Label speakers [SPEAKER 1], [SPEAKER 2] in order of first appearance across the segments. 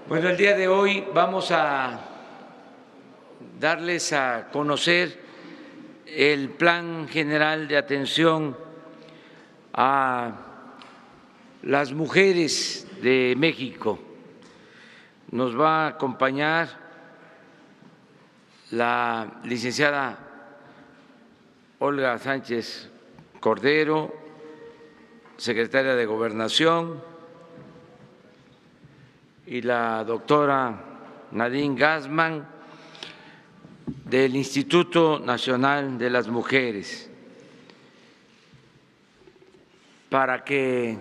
[SPEAKER 1] Bueno, el día de hoy vamos a darles a conocer el Plan General de Atención a las mujeres de México. Nos va a acompañar la licenciada Olga Sánchez Cordero, secretaria de Gobernación, y la doctora Nadine Gassmann del Instituto Nacional de las Mujeres, para que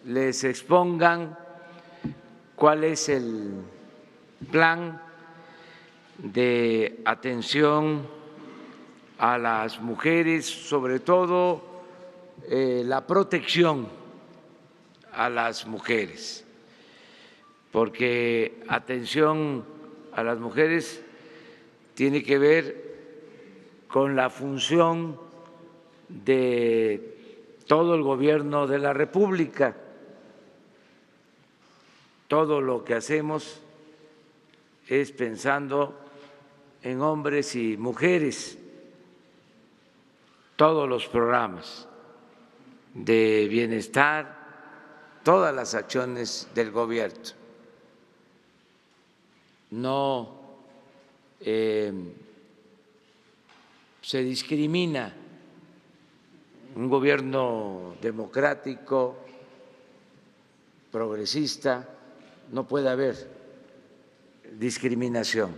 [SPEAKER 1] les expongan cuál es el plan de atención a las mujeres, sobre todo la protección a las mujeres, porque atención a las mujeres tiene que ver con la función de todo el gobierno de la República. Todo lo que hacemos es pensando en hombres y mujeres, todos los programas de bienestar, todas las acciones del gobierno. No se discrimina. Un gobierno democrático, progresista, no puede haber discriminación.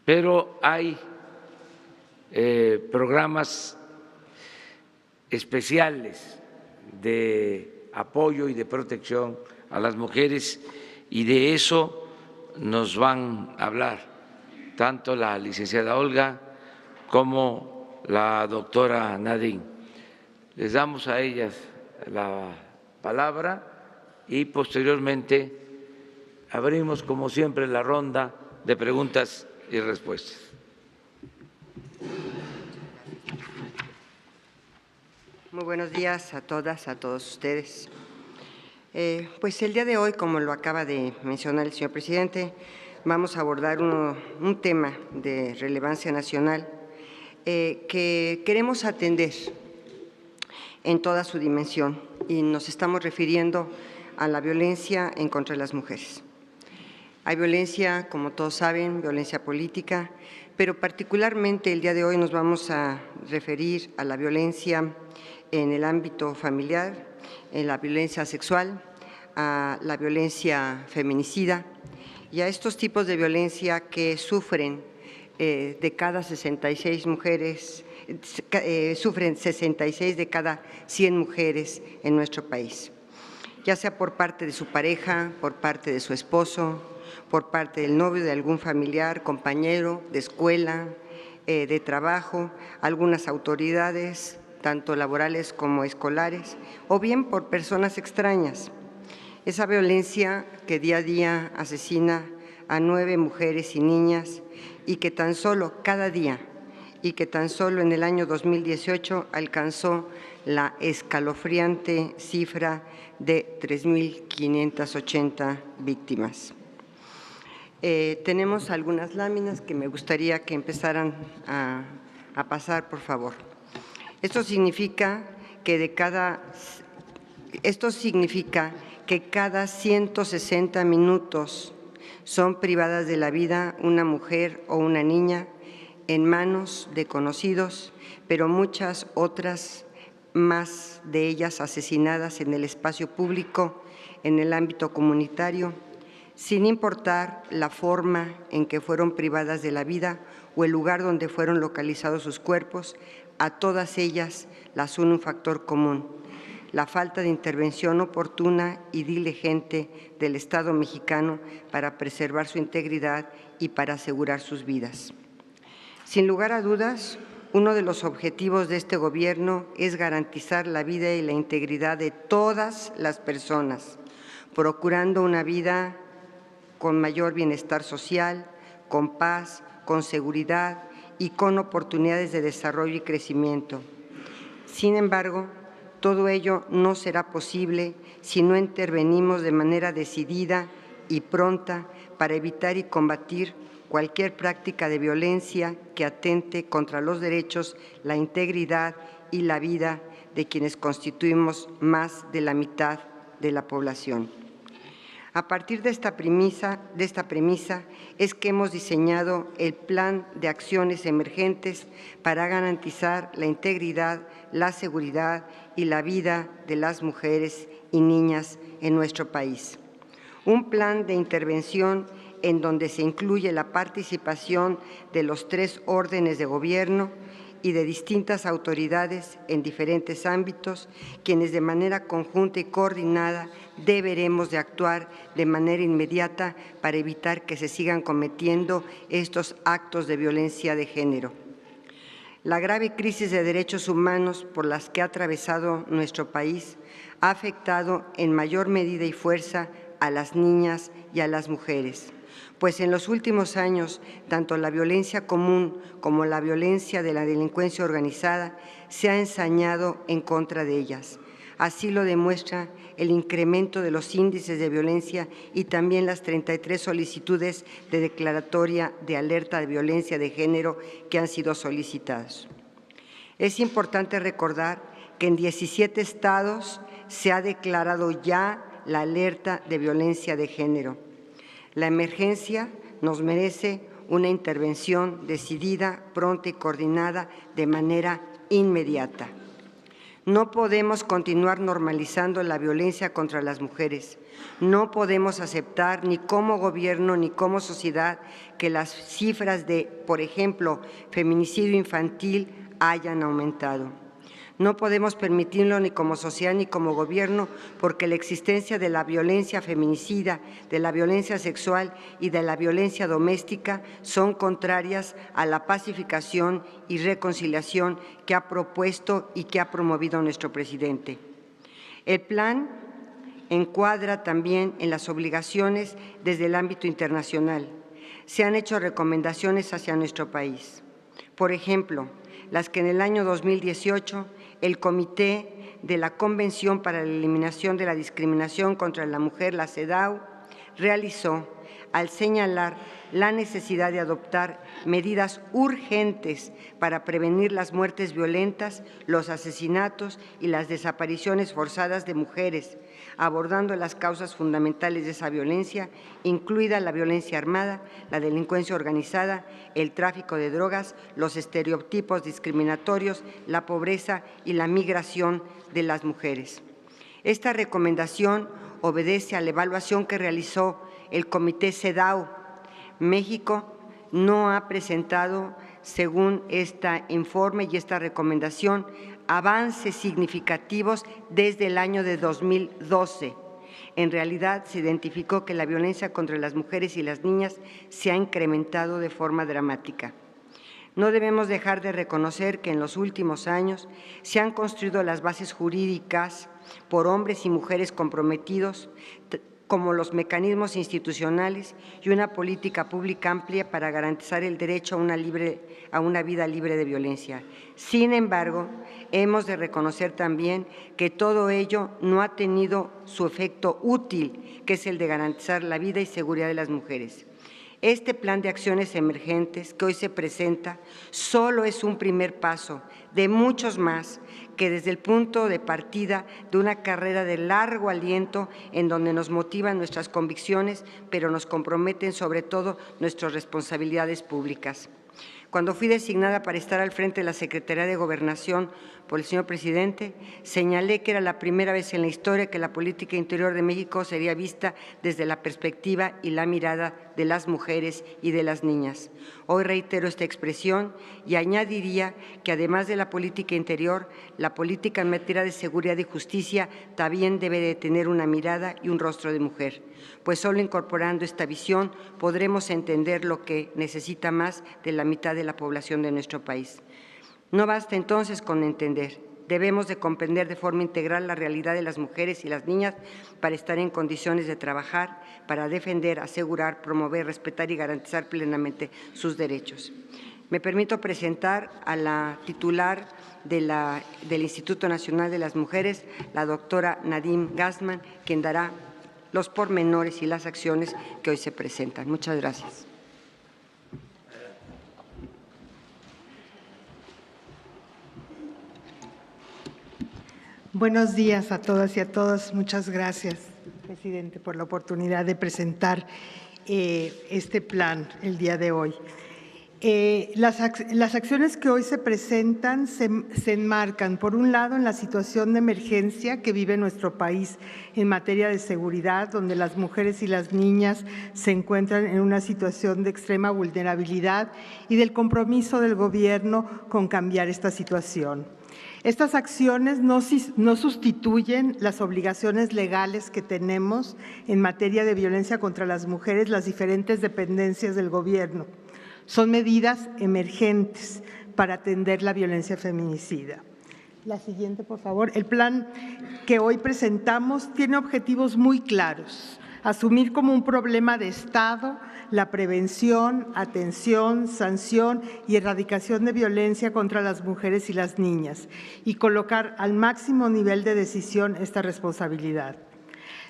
[SPEAKER 1] Pero hay programas especiales de apoyo y de protección a las mujeres, y de eso nos van a hablar tanto la licenciada Olga como la doctora Nadine. Les damos a ellas la palabra y posteriormente abrimos, como siempre, la ronda de preguntas y respuestas.
[SPEAKER 2] Muy buenos días a todas, a todos ustedes. Pues el día de hoy, como lo acaba de mencionar el señor presidente, vamos a abordar un tema de relevancia nacional que queremos atender en toda su dimensión, y nos estamos refiriendo a la violencia en contra de las mujeres. Hay violencia, como todos saben, violencia política, pero particularmente el día de hoy nos vamos a referir a la violencia en el ámbito familiar, en la violencia sexual, a la violencia feminicida y a estos tipos de violencia que sufren de cada 66 mujeres, sufren 66 de cada 100 mujeres en nuestro país, ya sea por parte de su pareja, por parte de su esposo, por parte del novio, de algún familiar, compañero de escuela, de trabajo, algunas autoridades, tanto laborales como escolares, o bien por personas extrañas. Esa violencia que día a día asesina a 9 mujeres y niñas, y que tan solo cada día, y que tan solo en el año 2018 alcanzó la escalofriante cifra de 3.580 víctimas. Tenemos algunas láminas que me gustaría que empezaran a pasar, por favor. Esto significa que cada 160 minutos son privadas de la vida una mujer o una niña en manos de conocidos, pero muchas otras más de ellas asesinadas en el espacio público, en el ámbito comunitario, sin importar la forma en que fueron privadas de la vida o el lugar donde fueron localizados sus cuerpos. A todas ellas las une un factor común: la falta de intervención oportuna y diligente del Estado mexicano para preservar su integridad y para asegurar sus vidas. Sin lugar a dudas, uno de los objetivos de este gobierno es garantizar la vida y la integridad de todas las personas, procurando una vida con mayor bienestar social, con paz, con seguridad y con oportunidades de desarrollo y crecimiento. Sin embargo, Todo ello no será posible si no intervenimos de manera decidida y pronta para evitar y combatir cualquier práctica de violencia que atente contra los derechos, la integridad y la vida de quienes constituimos más de la mitad de la población. A partir de esta premisa es que hemos diseñado el Plan de Acciones Emergentes para garantizar la integridad, la seguridad y la vida de las mujeres y niñas en nuestro país. Un plan de intervención en donde se incluye la participación de los 3 órdenes de gobierno y de distintas autoridades en diferentes ámbitos, quienes de manera conjunta y coordinada deberemos de actuar de manera inmediata para evitar que se sigan cometiendo estos actos de violencia de género. La grave crisis de derechos humanos por las que ha atravesado nuestro país ha afectado en mayor medida y fuerza a las niñas y a las mujeres, pues en los últimos años, tanto la violencia común como la violencia de la delincuencia organizada se ha ensañado en contra de ellas. Así lo demuestra el incremento de los índices de violencia y también las 33 solicitudes de declaratoria de alerta de violencia de género que han sido solicitadas. Es importante recordar que en 17 estados se ha declarado ya la alerta de violencia de género. La emergencia nos merece una intervención decidida, pronta y coordinada de manera inmediata. No podemos continuar normalizando la violencia contra las mujeres. No podemos aceptar ni como gobierno ni como sociedad que las cifras de, por ejemplo, feminicidio infantil hayan aumentado. No podemos permitirlo ni como sociedad ni como gobierno porque la existencia de la violencia feminicida, de la violencia sexual y de la violencia doméstica son contrarias a la pacificación y reconciliación que ha propuesto y que ha promovido nuestro presidente. El plan encuadra también en las obligaciones desde el ámbito internacional. Se han hecho recomendaciones hacia nuestro país. Por ejemplo, las que en el año 2018 el Comité de la Convención para la Eliminación de la Discriminación contra la Mujer, la CEDAW, realizó al señalar la necesidad de adoptar medidas urgentes para prevenir las muertes violentas, los asesinatos y las desapariciones forzadas de mujeres, abordando las causas fundamentales de esa violencia, incluida la violencia armada, la delincuencia organizada, el tráfico de drogas, los estereotipos discriminatorios, la pobreza y la migración de las mujeres. Esta recomendación obedece a la evaluación que realizó el Comité CEDAW. México no ha presentado, según este informe y esta recomendación, avances significativos desde el año de 2012. En realidad, se identificó que la violencia contra las mujeres y las niñas se ha incrementado de forma dramática. No debemos dejar de reconocer que en los últimos años se han construido las bases jurídicas por hombres y mujeres comprometidos, como los mecanismos institucionales y una política pública amplia para garantizar el derecho a una vida libre de violencia. Sin embargo, hemos de reconocer también que todo ello no ha tenido su efecto útil, que es el de garantizar la vida y seguridad de las mujeres. Este plan de acciones emergentes que hoy se presenta solo es un primer paso de muchos más que desde el punto de partida de una carrera de largo aliento en donde nos motivan nuestras convicciones, pero nos comprometen sobre todo nuestras responsabilidades públicas. Cuando fui designada para estar al frente de la Secretaría de Gobernación por el señor presidente, señalé que era la primera vez en la historia que la política interior de México sería vista desde la perspectiva y la mirada de las mujeres y de las niñas. Hoy reitero esta expresión y añadiría que además de la política interior, la política en materia de seguridad y justicia también debe de tener una mirada y un rostro de mujer, pues solo incorporando esta visión podremos entender lo que necesita más de la mitad de la población de nuestro país. No basta entonces con entender, debemos de comprender de forma integral la realidad de las mujeres y las niñas para estar en condiciones de trabajar, para defender, asegurar, promover, respetar y garantizar plenamente sus derechos. Me permito presentar a la titular del Instituto Nacional de las Mujeres, la doctora Nadine Gassman, quien dará los pormenores y las acciones que hoy se presentan. Muchas gracias.
[SPEAKER 3] Buenos días a todas y a todos. Muchas gracias, presidente, por la oportunidad de presentar este plan el día de hoy. Las acciones que hoy se presentan se enmarcan, por un lado, en la situación de emergencia que vive nuestro país en materia de seguridad, donde las mujeres y las niñas se encuentran en una situación de extrema vulnerabilidad, y del compromiso del Gobierno con cambiar esta situación. Estas acciones no sustituyen las obligaciones legales que tenemos en materia de violencia contra las mujeres, las diferentes dependencias del Gobierno. Son medidas emergentes para atender la violencia feminicida. La siguiente, por favor. El plan que hoy presentamos tiene objetivos muy claros: asumir como un problema de Estado la prevención, atención, sanción y erradicación de violencia contra las mujeres y las niñas, y colocar al máximo nivel de decisión esta responsabilidad.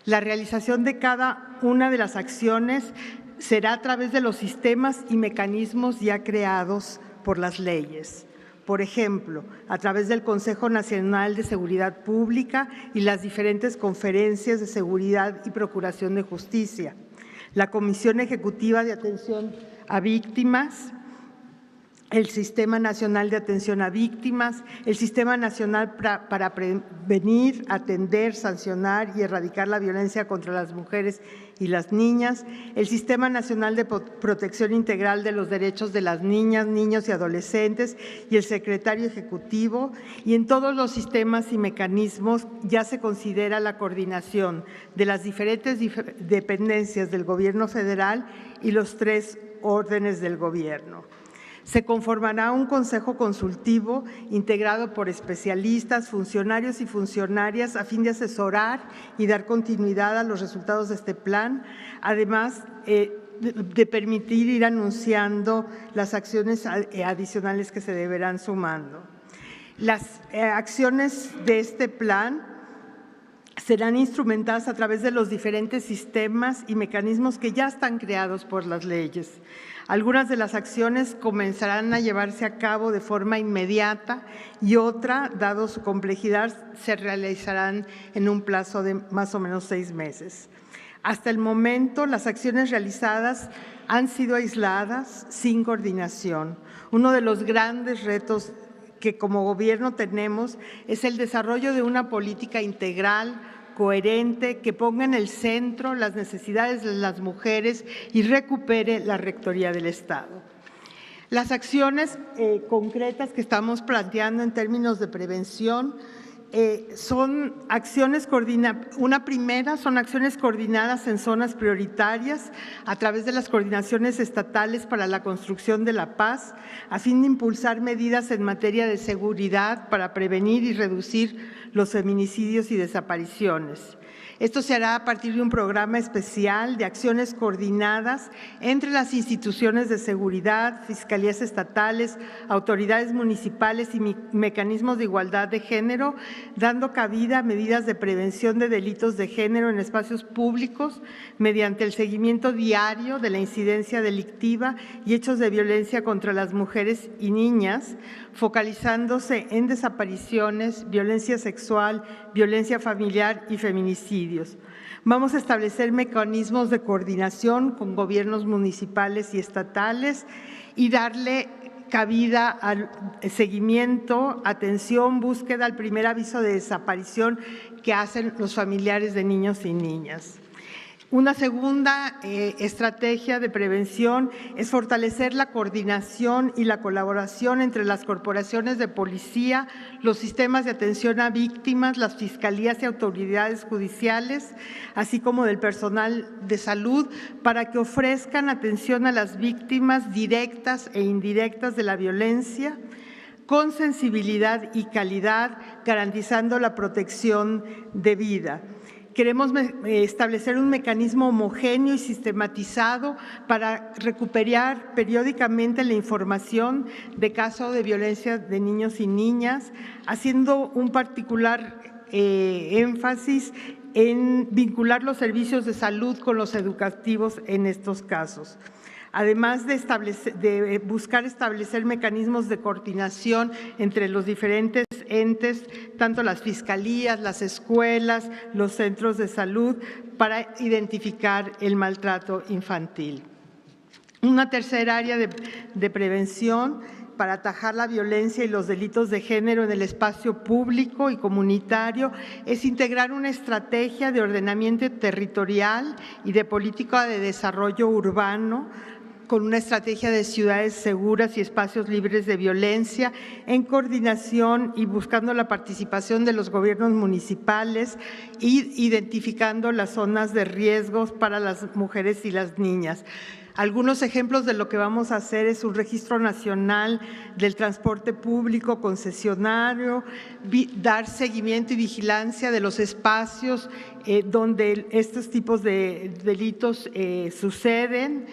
[SPEAKER 3] La realización de cada una de las acciones será a través de los sistemas y mecanismos ya creados por las leyes. Por ejemplo, a través del Consejo Nacional de Seguridad Pública y las diferentes conferencias de seguridad y procuración de justicia, la Comisión Ejecutiva de Atención a Víctimas, el Sistema Nacional de Atención a Víctimas, el Sistema Nacional para Prevenir, Atender, Sancionar y Erradicar la Violencia contra las Mujeres y las Niñas, el Sistema Nacional de Protección Integral de los Derechos de las Niñas, Niños y Adolescentes y el Secretario Ejecutivo. Y en todos los sistemas y mecanismos ya se considera la coordinación de las diferentes dependencias del Gobierno federal y los 3 órdenes del Gobierno. Se conformará un consejo consultivo integrado por especialistas, funcionarios y funcionarias a fin de asesorar y dar continuidad a los resultados de este plan, además de permitir ir anunciando las acciones adicionales que se deberán sumando. Las acciones de este plan serán instrumentadas a través de los diferentes sistemas y mecanismos que ya están creados por las leyes. Algunas de las acciones comenzarán a llevarse a cabo de forma inmediata y otra, dado su complejidad, se realizarán en un plazo de más o menos 6 meses. Hasta el momento, las acciones realizadas han sido aisladas, sin coordinación. Uno de los grandes retos que como Gobierno tenemos es el desarrollo de una política integral, coherente, que ponga en el centro las necesidades de las mujeres y recupere la rectoría del Estado. Las acciones concretas que estamos planteando en términos de prevención son acciones coordinadas en zonas prioritarias a través de las coordinaciones estatales para la construcción de la paz, a fin de impulsar medidas en materia de seguridad para prevenir y reducir los feminicidios y desapariciones. Esto se hará a partir de un programa especial de acciones coordinadas entre las instituciones de seguridad, fiscalías estatales, autoridades municipales y mecanismos de igualdad de género, dando cabida a medidas de prevención de delitos de género en espacios públicos mediante el seguimiento diario de la incidencia delictiva y hechos de violencia contra las mujeres y niñas, focalizándose en desapariciones, violencia sexual, violencia familiar y feminicidios. Vamos a establecer mecanismos de coordinación con gobiernos municipales y estatales y darle cabida al seguimiento, atención, búsqueda al primer aviso de desaparición que hacen los familiares de niños y niñas. Una segunda estrategia de prevención es fortalecer la coordinación y la colaboración entre las corporaciones de policía, los sistemas de atención a víctimas, las fiscalías y autoridades judiciales, así como del personal de salud, para que ofrezcan atención a las víctimas directas e indirectas de la violencia, con sensibilidad y calidad, garantizando la protección de vida. Queremos establecer un mecanismo homogéneo y sistematizado para recuperar periódicamente la información de casos de violencia de niños y niñas, haciendo un particular énfasis en vincular los servicios de salud con los educativos en estos casos. Además de buscar establecer mecanismos de coordinación entre los diferentes entes, tanto las fiscalías, las escuelas, los centros de salud, para identificar el maltrato infantil. Una tercera área de prevención para atajar la violencia y los delitos de género en el espacio público y comunitario es integrar una estrategia de ordenamiento territorial y de política de desarrollo urbano con una estrategia de ciudades seguras y espacios libres de violencia, en coordinación y buscando la participación de los gobiernos municipales y identificando las zonas de riesgos para las mujeres y las niñas. Algunos ejemplos de lo que vamos a hacer es un registro nacional del transporte público concesionario, dar seguimiento y vigilancia de los espacios donde estos tipos de delitos suceden,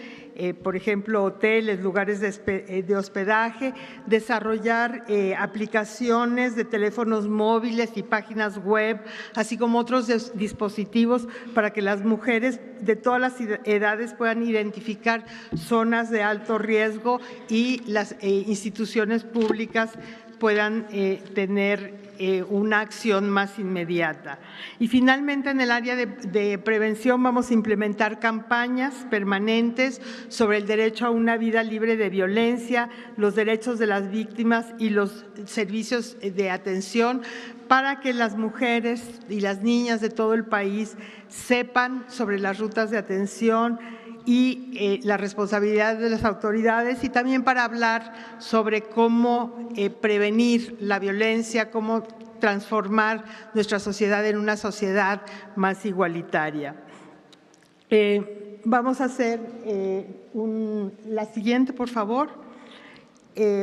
[SPEAKER 3] por ejemplo, hoteles, lugares de hospedaje, desarrollar aplicaciones de teléfonos móviles y páginas web, así como otros dispositivos para que las mujeres de todas las edades puedan identificar zonas de alto riesgo y las instituciones públicas puedan tener una acción más inmediata. Y finalmente, en el área de prevención vamos a implementar campañas permanentes sobre el derecho a una vida libre de violencia, los derechos de las víctimas y los servicios de atención para que las mujeres y las niñas de todo el país sepan sobre las rutas de atención y la responsabilidad de las autoridades, y también para hablar sobre cómo prevenir la violencia, cómo transformar nuestra sociedad en una sociedad más igualitaria. Vamos a hacer la siguiente, por favor.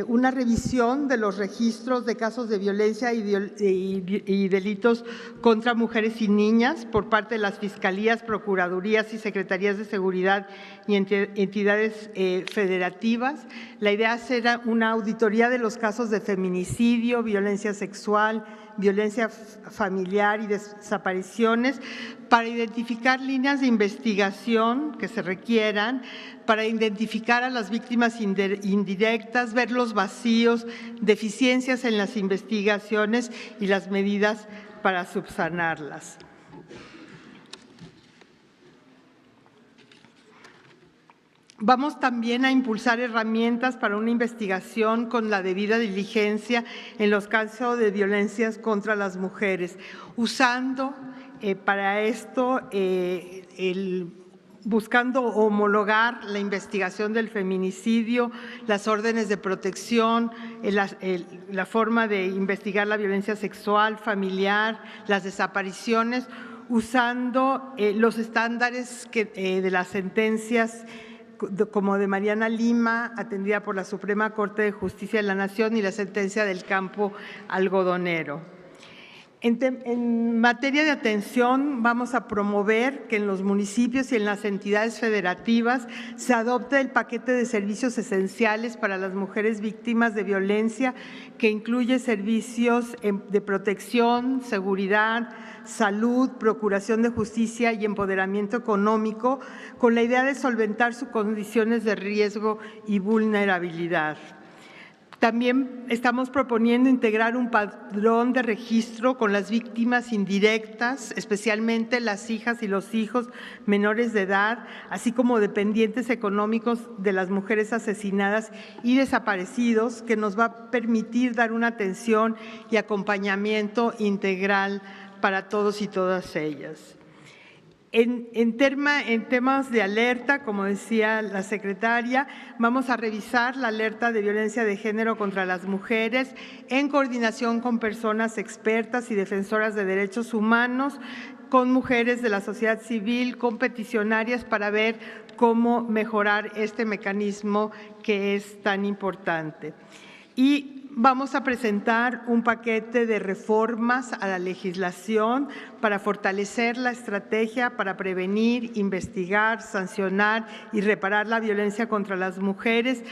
[SPEAKER 3] Una revisión de los registros de casos de violencia y delitos contra mujeres y niñas por parte de las fiscalías, procuradurías y secretarías de seguridad y entidades federativas. La idea es hacer una auditoría de los casos de feminicidio, violencia sexual, violencia familiar y desapariciones, para identificar líneas de investigación que se requieran, para identificar a las víctimas indirectas, ver los vacíos, deficiencias en las investigaciones y las medidas para subsanarlas. Vamos también a impulsar herramientas para una investigación con la debida diligencia en los casos de violencias contra las mujeres, usando para esto buscando homologar la investigación del feminicidio, las órdenes de protección, la forma de investigar la violencia sexual, familiar, las desapariciones, usando los estándares de las sentencias como de Mariana Lima, atendida por la Suprema Corte de Justicia de la Nación, y la sentencia del campo algodonero. En materia de atención, vamos a promover que en los municipios y en las entidades federativas se adopte el paquete de servicios esenciales para las mujeres víctimas de violencia, que incluye servicios de protección, seguridad, salud, procuración de justicia y empoderamiento económico, con la idea de solventar sus condiciones de riesgo y vulnerabilidad. También estamos proponiendo integrar un padrón de registro con las víctimas indirectas, especialmente las hijas y los hijos menores de edad, así como dependientes económicos de las mujeres asesinadas y desaparecidos, que nos va a permitir dar una atención y acompañamiento integral para todos y todas ellas. En temas de alerta, como decía la secretaria, vamos a revisar la alerta de violencia de género contra las mujeres en coordinación con personas expertas y defensoras de derechos humanos, con mujeres de la sociedad civil, con peticionarias, para ver cómo mejorar este mecanismo que es tan importante. Y vamos a presentar un paquete de reformas a la legislación para fortalecer la estrategia para prevenir, investigar, sancionar y reparar la violencia contra las mujeres,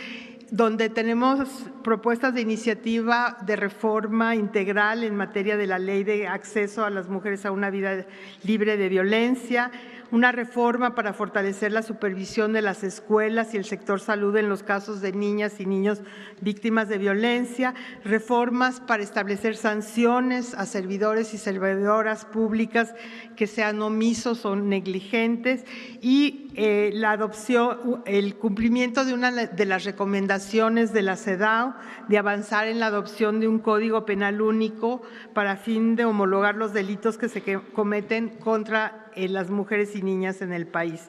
[SPEAKER 3] donde tenemos propuestas de iniciativa de reforma integral en materia de la Ley de Acceso a las Mujeres a una Vida Libre de Violencia, una reforma para fortalecer la supervisión de las escuelas y el sector salud en los casos de niñas y niños víctimas de violencia, reformas para establecer sanciones a servidores y servidoras públicas que sean omisos o negligentes y la adopción, el cumplimiento de una de las recomendaciones de la CEDAW de avanzar en la adopción de un código penal único para fin de homologar los delitos que se cometen contra las mujeres y niñas en el país.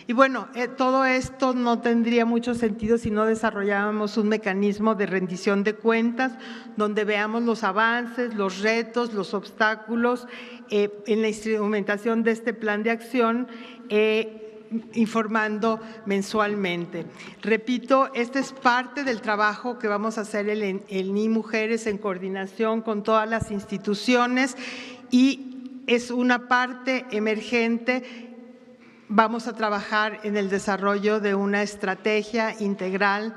[SPEAKER 3] Y bueno, todo esto no tendría mucho sentido si no desarrolláramos un mecanismo de rendición de cuentas, donde veamos los avances, los retos, los obstáculos en la instrumentación de este plan de acción, informando mensualmente. Repito, este es parte del trabajo que vamos a hacer el NII Mujeres en coordinación con todas las instituciones y es una parte emergente. Vamos a trabajar en el desarrollo de una estrategia integral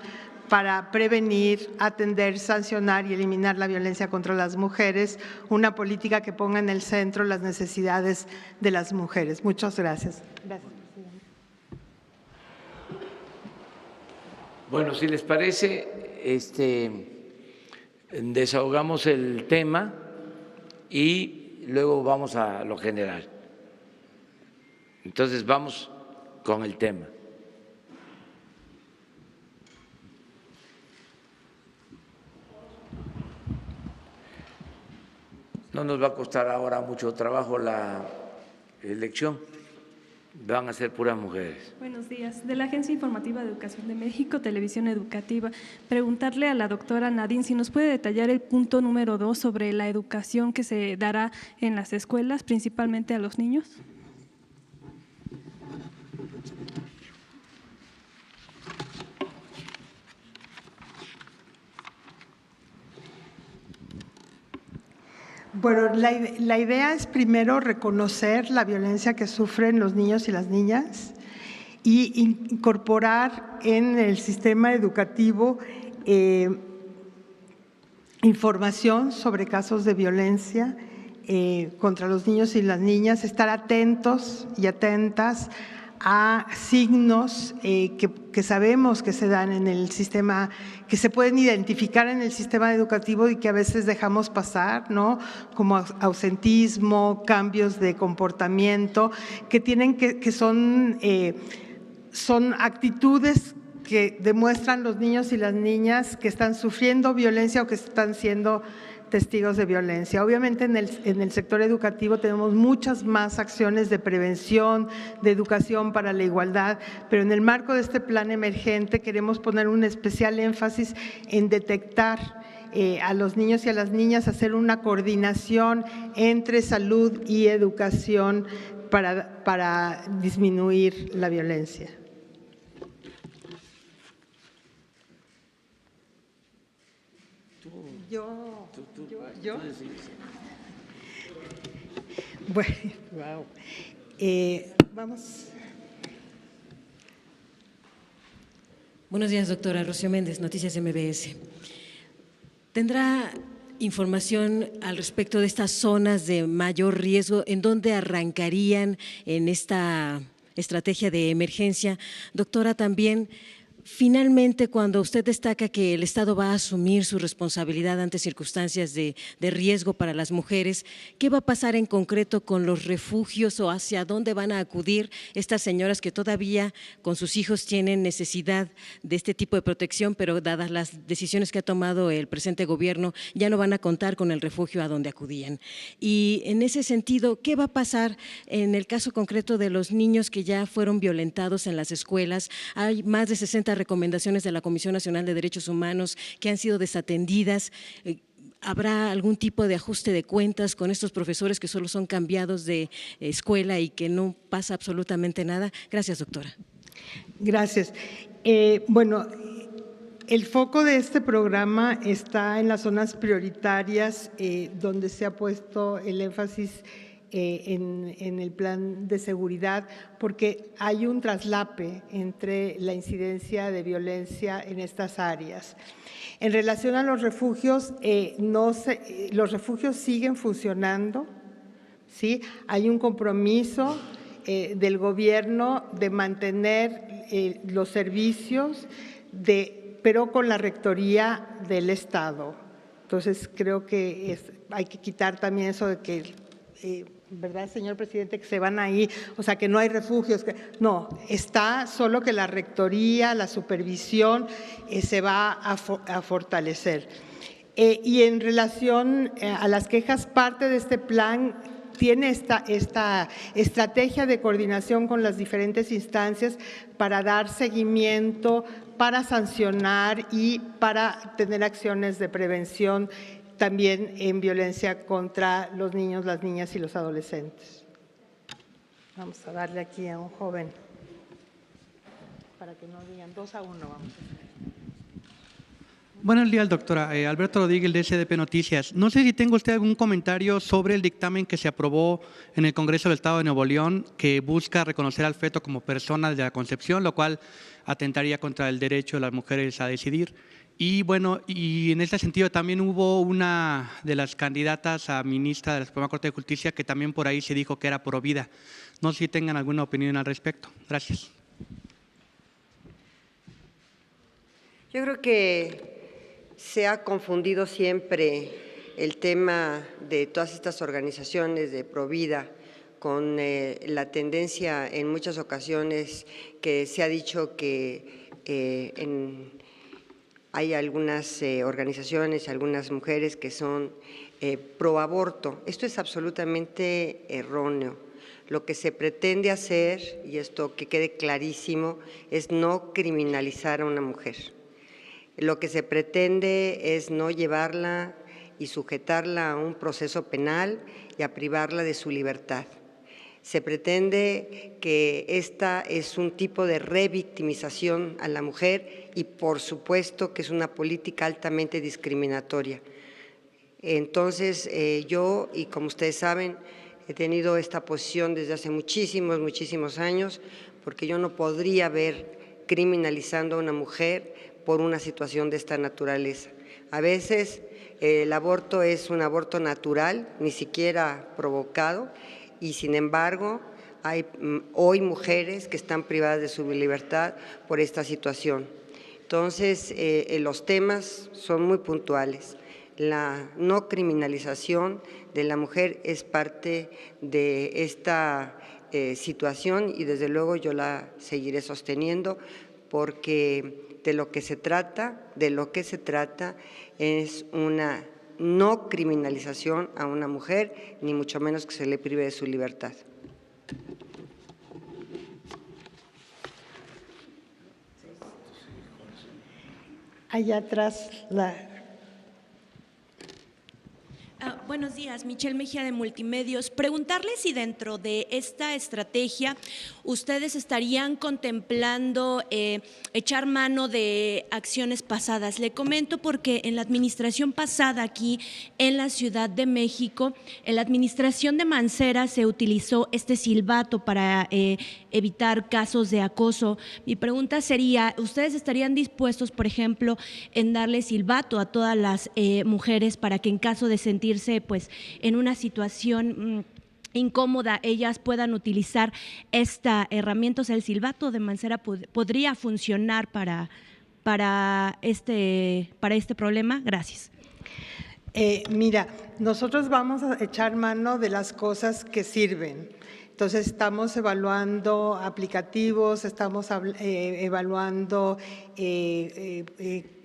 [SPEAKER 3] para prevenir, atender, sancionar y eliminar la violencia contra las mujeres, una política que ponga en el centro las necesidades de las mujeres. Muchas gracias. Gracias.
[SPEAKER 1] Bueno, si les parece, desahogamos el tema y luego vamos a lo general. Entonces, vamos con el tema. No nos va a costar ahora mucho trabajo la elección. Van a ser puras mujeres.
[SPEAKER 4] Buenos días. De la Agencia Informativa de Educación de México, Televisión Educativa. Preguntarle a la doctora Nadine si nos puede detallar el punto número 2 sobre la educación que se dará en las escuelas, principalmente a los niños.
[SPEAKER 3] Bueno, la idea es primero reconocer la violencia que sufren los niños y las niñas y incorporar en el sistema educativo información sobre casos de violencia contra los niños y las niñas, estar atentos y atentas a signos que sabemos que se dan en el sistema, que se pueden identificar en el sistema educativo y que a veces dejamos pasar, ¿no? Como ausentismo, cambios de comportamiento, que tienen que son actitudes que demuestran los niños y las niñas que están sufriendo violencia o que están siendo testigos de violencia. Obviamente en el sector educativo tenemos muchas más acciones de prevención, de educación para la igualdad, pero en el marco de este plan emergente queremos poner un especial énfasis en detectar a los niños y a las niñas, hacer una coordinación entre salud y educación para disminuir la violencia. ¿Yo? Bueno, wow. Vamos.
[SPEAKER 5] Buenos días, doctora. Rocío Méndez, Noticias MBS. ¿Tendrá información al respecto de estas zonas de mayor riesgo? ¿En dónde arrancarían en esta estrategia de emergencia? Doctora, también… Finalmente, cuando usted destaca que el Estado va a asumir su responsabilidad ante circunstancias de riesgo para las mujeres, ¿qué va a pasar en concreto con los refugios o hacia dónde van a acudir estas señoras que todavía con sus hijos tienen necesidad de este tipo de protección, pero dadas las decisiones que ha tomado el presente gobierno, ya no van a contar con el refugio a donde acudían? Y en ese sentido, ¿qué va a pasar en el caso concreto de los niños que ya fueron violentados en las escuelas? Hay más de 60 recomendaciones de la Comisión Nacional de Derechos Humanos que han sido desatendidas. ¿Habrá algún tipo de ajuste de cuentas con estos profesores que solo son cambiados de escuela y que no pasa absolutamente nada? Gracias, doctora.
[SPEAKER 3] Gracias. Bueno, El foco de este programa está en las zonas prioritarias, donde se ha puesto el énfasis en el plan de seguridad, porque hay un traslape entre la incidencia de violencia en estas áreas. En relación a los refugios, los refugios siguen funcionando, ¿sí? Hay un compromiso del gobierno de mantener los servicios, pero con la rectoría del Estado. Entonces, creo que hay que quitar también eso de que, ¿verdad, señor presidente? Que se van ahí, o sea, que no hay refugios. No, está solo que la rectoría, la supervisión se va a fortalecer. Y en relación a las quejas, parte de este plan tiene esta estrategia de coordinación con las diferentes instancias para dar seguimiento, para sancionar y para tener acciones de prevención también en violencia contra los niños, las niñas y los adolescentes. Vamos a darle aquí a un joven para que no digan 2-1. Vamos.
[SPEAKER 6] Buenos días, doctora. Alberto Rodríguez, de SDP Noticias. No sé si tenga usted algún comentario sobre el dictamen que se aprobó en el Congreso del Estado de Nuevo León, que busca reconocer al feto como persona de la concepción, lo cual atentaría contra el derecho de las mujeres a decidir. Y bueno, y en este sentido también hubo una de las candidatas a ministra de la Suprema Corte de Justicia que también por ahí se dijo que era pro vida. No sé si tengan alguna opinión al respecto. Gracias.
[SPEAKER 2] Yo creo que se ha confundido siempre el tema de todas estas organizaciones de Provida con la tendencia en muchas ocasiones que se ha dicho que hay algunas organizaciones, algunas mujeres que son pro aborto. Esto es absolutamente erróneo. Lo que se pretende hacer, y esto que quede clarísimo, es no criminalizar a una mujer. Lo que se pretende es no llevarla y sujetarla a un proceso penal y a privarla de su libertad. Se pretende que esta es un tipo de revictimización a la mujer y por supuesto que es una política altamente discriminatoria. Entonces yo, y como ustedes saben, he tenido esta posición desde hace muchísimos años, porque yo no podría ver criminalizando a una mujer por una situación de esta naturaleza. A veces el aborto es un aborto natural, ni siquiera provocado, y sin embargo hay hoy mujeres que están privadas de su libertad por esta situación. Entonces los temas son muy puntuales. La no criminalización de la mujer es parte de esta situación y desde luego yo la seguiré sosteniendo, porque de lo que se trata es una no criminalización a una mujer, ni mucho menos que se le prive de su libertad.
[SPEAKER 3] Allá atrás
[SPEAKER 7] Buenos días, Michelle Mejía de Multimedios. Preguntarle si dentro de esta estrategia ustedes estarían contemplando echar mano de acciones pasadas. Le comento porque en la administración pasada aquí en la Ciudad de México, en la administración de Mancera se utilizó este silbato para evitar casos de acoso. Mi pregunta sería, ¿ustedes estarían dispuestos, por ejemplo, en darle silbato a todas las mujeres para que en caso de sentirse pues en una situación incómoda, ellas puedan utilizar esta herramienta? O sea, el silbato de Mancera podría funcionar para este problema. Gracias.
[SPEAKER 3] Mira, nosotros vamos a echar mano de las cosas que sirven. Entonces, estamos evaluando aplicativos, estamos evaluando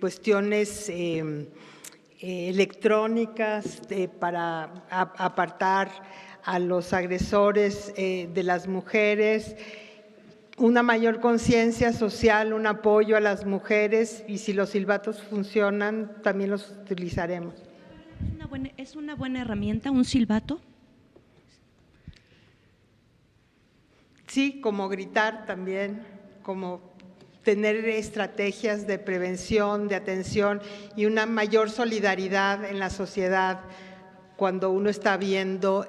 [SPEAKER 3] cuestiones electrónicas para apartar a los agresores de las mujeres, una mayor conciencia social, un apoyo a las mujeres, y si los silbatos funcionan, también los utilizaremos.
[SPEAKER 7] ¿Es una buena herramienta un silbato?
[SPEAKER 3] Sí, como gritar también, como tener estrategias de prevención, de atención y una mayor solidaridad en la sociedad cuando uno está viendo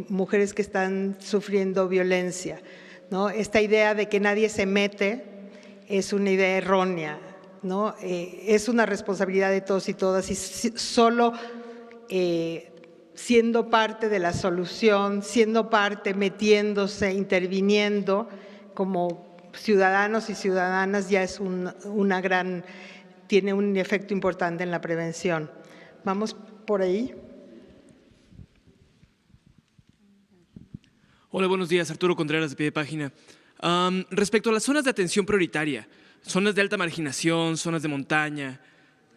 [SPEAKER 3] mujeres que están sufriendo violencia, ¿no? Esta idea de que nadie se mete es una idea errónea, ¿no? Es una responsabilidad de todos y todas, y solo siendo parte de la solución, siendo parte, metiéndose, interviniendo como ciudadanos y ciudadanas ya es tiene un efecto importante en la prevención. ¿Vamos por ahí?
[SPEAKER 8] Hola, buenos días. Arturo Contreras, de Pie de Página. Respecto a las zonas de atención prioritaria, zonas de alta marginación, zonas de montaña,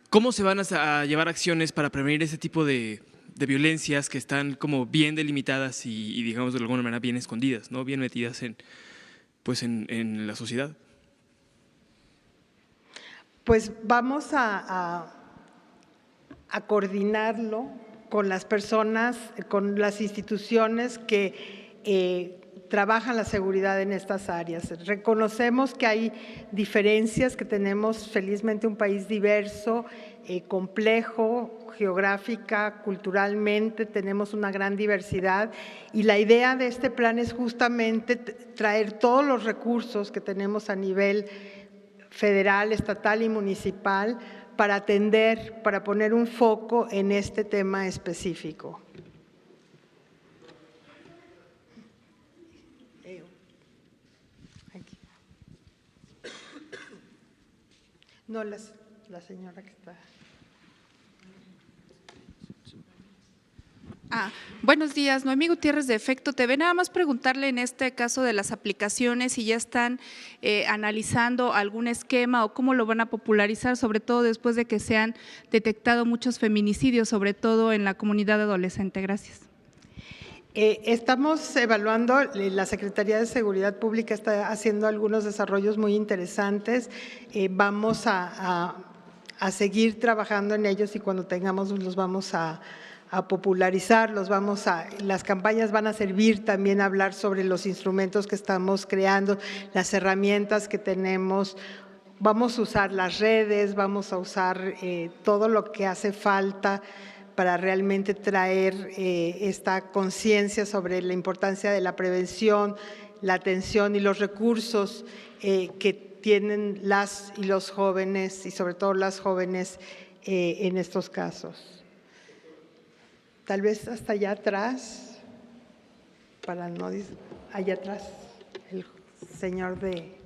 [SPEAKER 8] ¿cómo se van a llevar acciones para prevenir ese tipo de violencias que están como bien delimitadas y digamos de alguna manera bien escondidas, ¿no? Bien metidas en la sociedad?
[SPEAKER 3] Pues vamos a coordinarlo con las personas, con las instituciones que trabajan la seguridad en estas áreas. Reconocemos que hay diferencias, que tenemos felizmente un país diverso, complejo, geográfica, culturalmente, tenemos una gran diversidad y la idea de este plan es justamente traer todos los recursos que tenemos a nivel federal, estatal y municipal para atender, para poner un foco en este tema específico. No, la señora que está.
[SPEAKER 9] Buenos días, Noemí Gutiérrez de Efecto TV. Nada más preguntarle en este caso de las aplicaciones si ya están analizando algún esquema o cómo lo van a popularizar, sobre todo después de que se han detectado muchos feminicidios, sobre todo en la comunidad adolescente. Gracias.
[SPEAKER 3] Estamos evaluando, la Secretaría de Seguridad Pública está haciendo algunos desarrollos muy interesantes. Vamos a seguir trabajando en ellos y cuando tengamos los vamos a popularizar, las campañas van a servir también a hablar sobre los instrumentos que estamos creando, las herramientas que tenemos. Vamos a usar las redes, vamos a usar todo lo que hace falta para realmente traer esta conciencia sobre la importancia de la prevención, la atención y los recursos que tienen las y los jóvenes y sobre todo las jóvenes en estos casos. Tal vez hasta allá atrás, allá atrás, el señor de…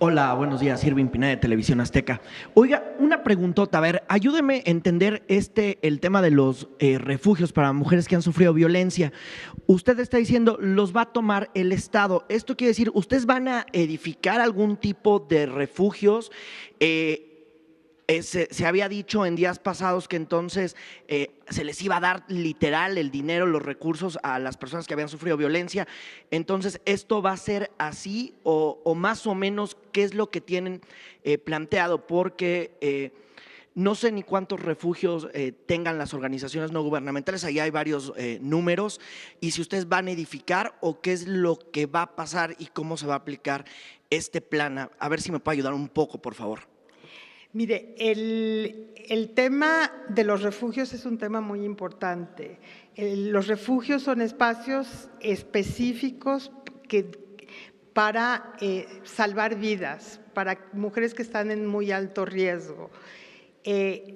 [SPEAKER 10] Hola, buenos días, Irving Pineda de Televisión Azteca. Oiga, una preguntota, a ver, ayúdeme a entender el tema de los refugios para mujeres que han sufrido violencia. Usted está diciendo, los va a tomar el Estado. Esto quiere decir, ¿ustedes van a edificar algún tipo de refugios? Se había dicho en días pasados que entonces se les iba a dar literal el dinero, los recursos a las personas que habían sufrido violencia. Entonces, ¿esto va a ser así o más o menos qué es lo que tienen planteado? Porque no sé ni cuántos refugios tengan las organizaciones no gubernamentales, ahí hay varios números, y si ustedes van a edificar o qué es lo que va a pasar y cómo se va a aplicar este plan. A ver si me puede ayudar un poco, por favor.
[SPEAKER 3] Mire, el tema de los refugios es un tema muy importante. Los refugios son espacios específicos para salvar vidas, para mujeres que están en muy alto riesgo.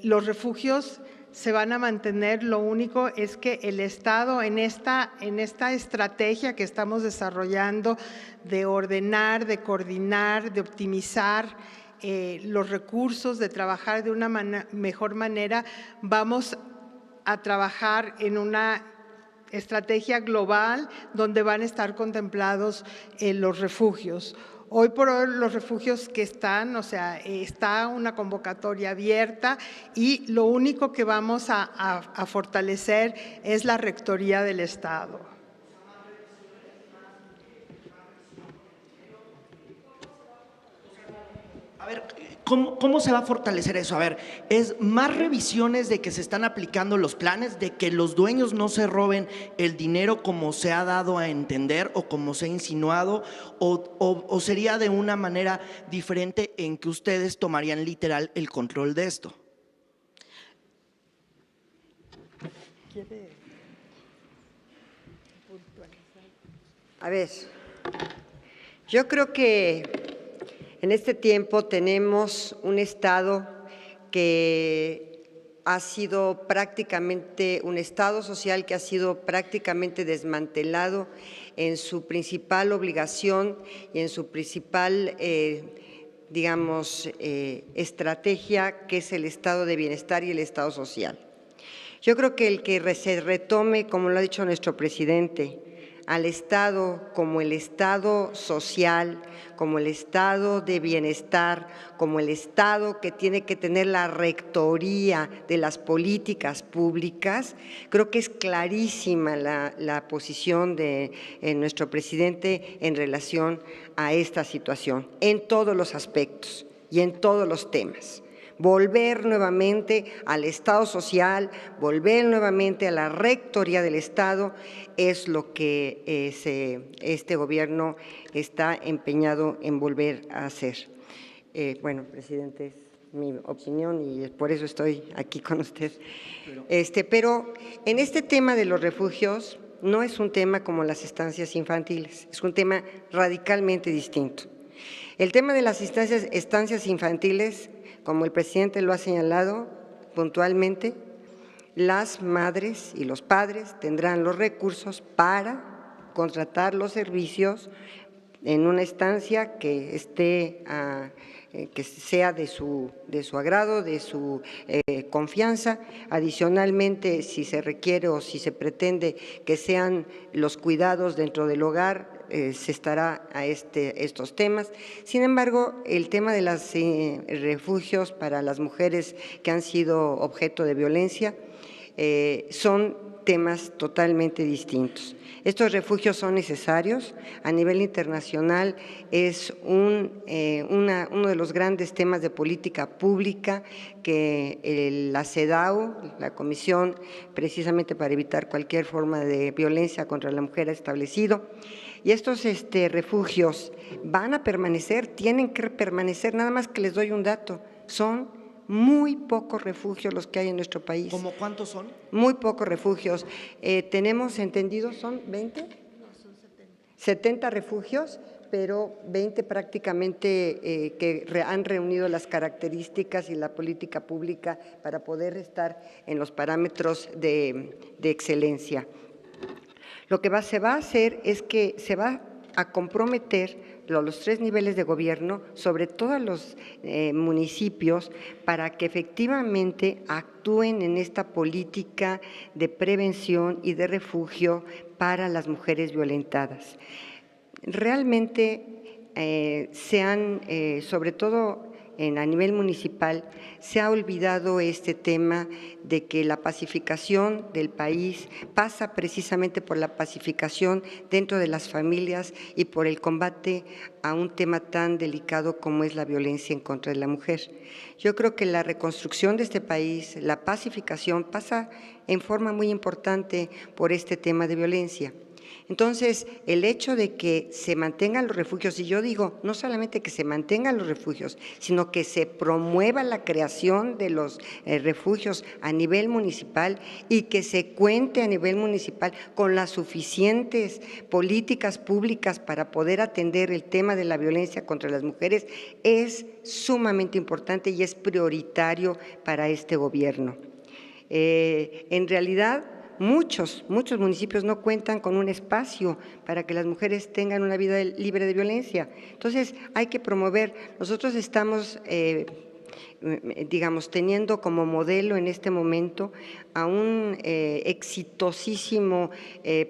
[SPEAKER 3] Los refugios se van a mantener, lo único es que el Estado en esta estrategia que estamos desarrollando de ordenar, de coordinar, de optimizar los recursos, de trabajar de una mejor manera, vamos a trabajar en una estrategia global donde van a estar contemplados los refugios. Hoy por hoy los refugios que están, o sea, está una convocatoria abierta y lo único que vamos a fortalecer es la Rectoría del Estado.
[SPEAKER 10] A ver, ¿Cómo se va a fortalecer eso? A ver, ¿es más revisiones de que se están aplicando los planes, de que los dueños no se roben el dinero como se ha dado a entender o como se ha insinuado? ¿O sería de una manera diferente en que ustedes tomarían literal el control de esto?
[SPEAKER 2] A ver, yo creo que en este tiempo tenemos un Estado que ha sido prácticamente, un Estado social que ha sido prácticamente desmantelado en su principal obligación y en su principal, estrategia, que es el estado de bienestar y el estado social. Yo creo que el que se retome, como lo ha dicho nuestro presidente, al Estado como el Estado social, como el Estado de bienestar, como el Estado que tiene que tener la rectoría de las políticas públicas. Creo que es clarísima la posición de nuestro presidente en relación a esta situación, en todos los aspectos y en todos los temas. Volver nuevamente al Estado social, volver nuevamente a la rectoría del Estado es lo que este gobierno está empeñado en volver a hacer. Bueno, presidente, es mi opinión y por eso estoy aquí con usted. Pero en este tema de los refugios no es un tema como las estancias infantiles, es un tema radicalmente distinto. El tema de las estancias infantiles, como el presidente lo ha señalado puntualmente, las madres y los padres tendrán los recursos para contratar los servicios en una estancia que esté, que sea de su agrado, de su confianza. Adicionalmente, si se requiere o si se pretende que sean los cuidados dentro del hogar, se estará a estos temas. Sin embargo, el tema de los refugios para las mujeres que han sido objeto de violencia son temas totalmente distintos. Estos refugios son necesarios. A nivel internacional es uno de los grandes temas de política pública que la CEDAW, la Comisión precisamente para evitar cualquier forma de violencia contra la mujer, ha establecido. Y estos refugios van a permanecer, tienen que permanecer, nada más que les doy un dato, son muy pocos refugios los que hay en nuestro país.
[SPEAKER 10] ¿Cómo cuántos son?
[SPEAKER 2] Muy pocos refugios. Tenemos entendido, ¿son 20? No, son 70. 70 refugios, pero 20 prácticamente que han reunido las características y la política pública para poder estar en los parámetros de excelencia. Lo que se va a hacer es que se va a comprometer los 3 niveles de gobierno, sobre todo los municipios, para que efectivamente actúen en esta política de prevención y de refugio para las mujeres violentadas. Realmente sobre todo a nivel municipal, se ha olvidado este tema de que la pacificación del país pasa precisamente por la pacificación dentro de las familias y por el combate a un tema tan delicado como es la violencia en contra de la mujer. Yo creo que la reconstrucción de este país, la pacificación, pasa en forma muy importante por este tema de violencia. Entonces, el hecho de que se mantengan los refugios, y yo digo, no solamente que se mantengan los refugios, sino que se promueva la creación de los refugios a nivel municipal y que se cuente a nivel municipal con las suficientes políticas públicas para poder atender el tema de la violencia contra las mujeres, es sumamente importante y es prioritario para este gobierno. En realidad, muchos municipios no cuentan con un espacio para que las mujeres tengan una vida libre de violencia. Entonces, hay que promover. Nosotros estamos digamos, teniendo como modelo en este momento a un exitosísimo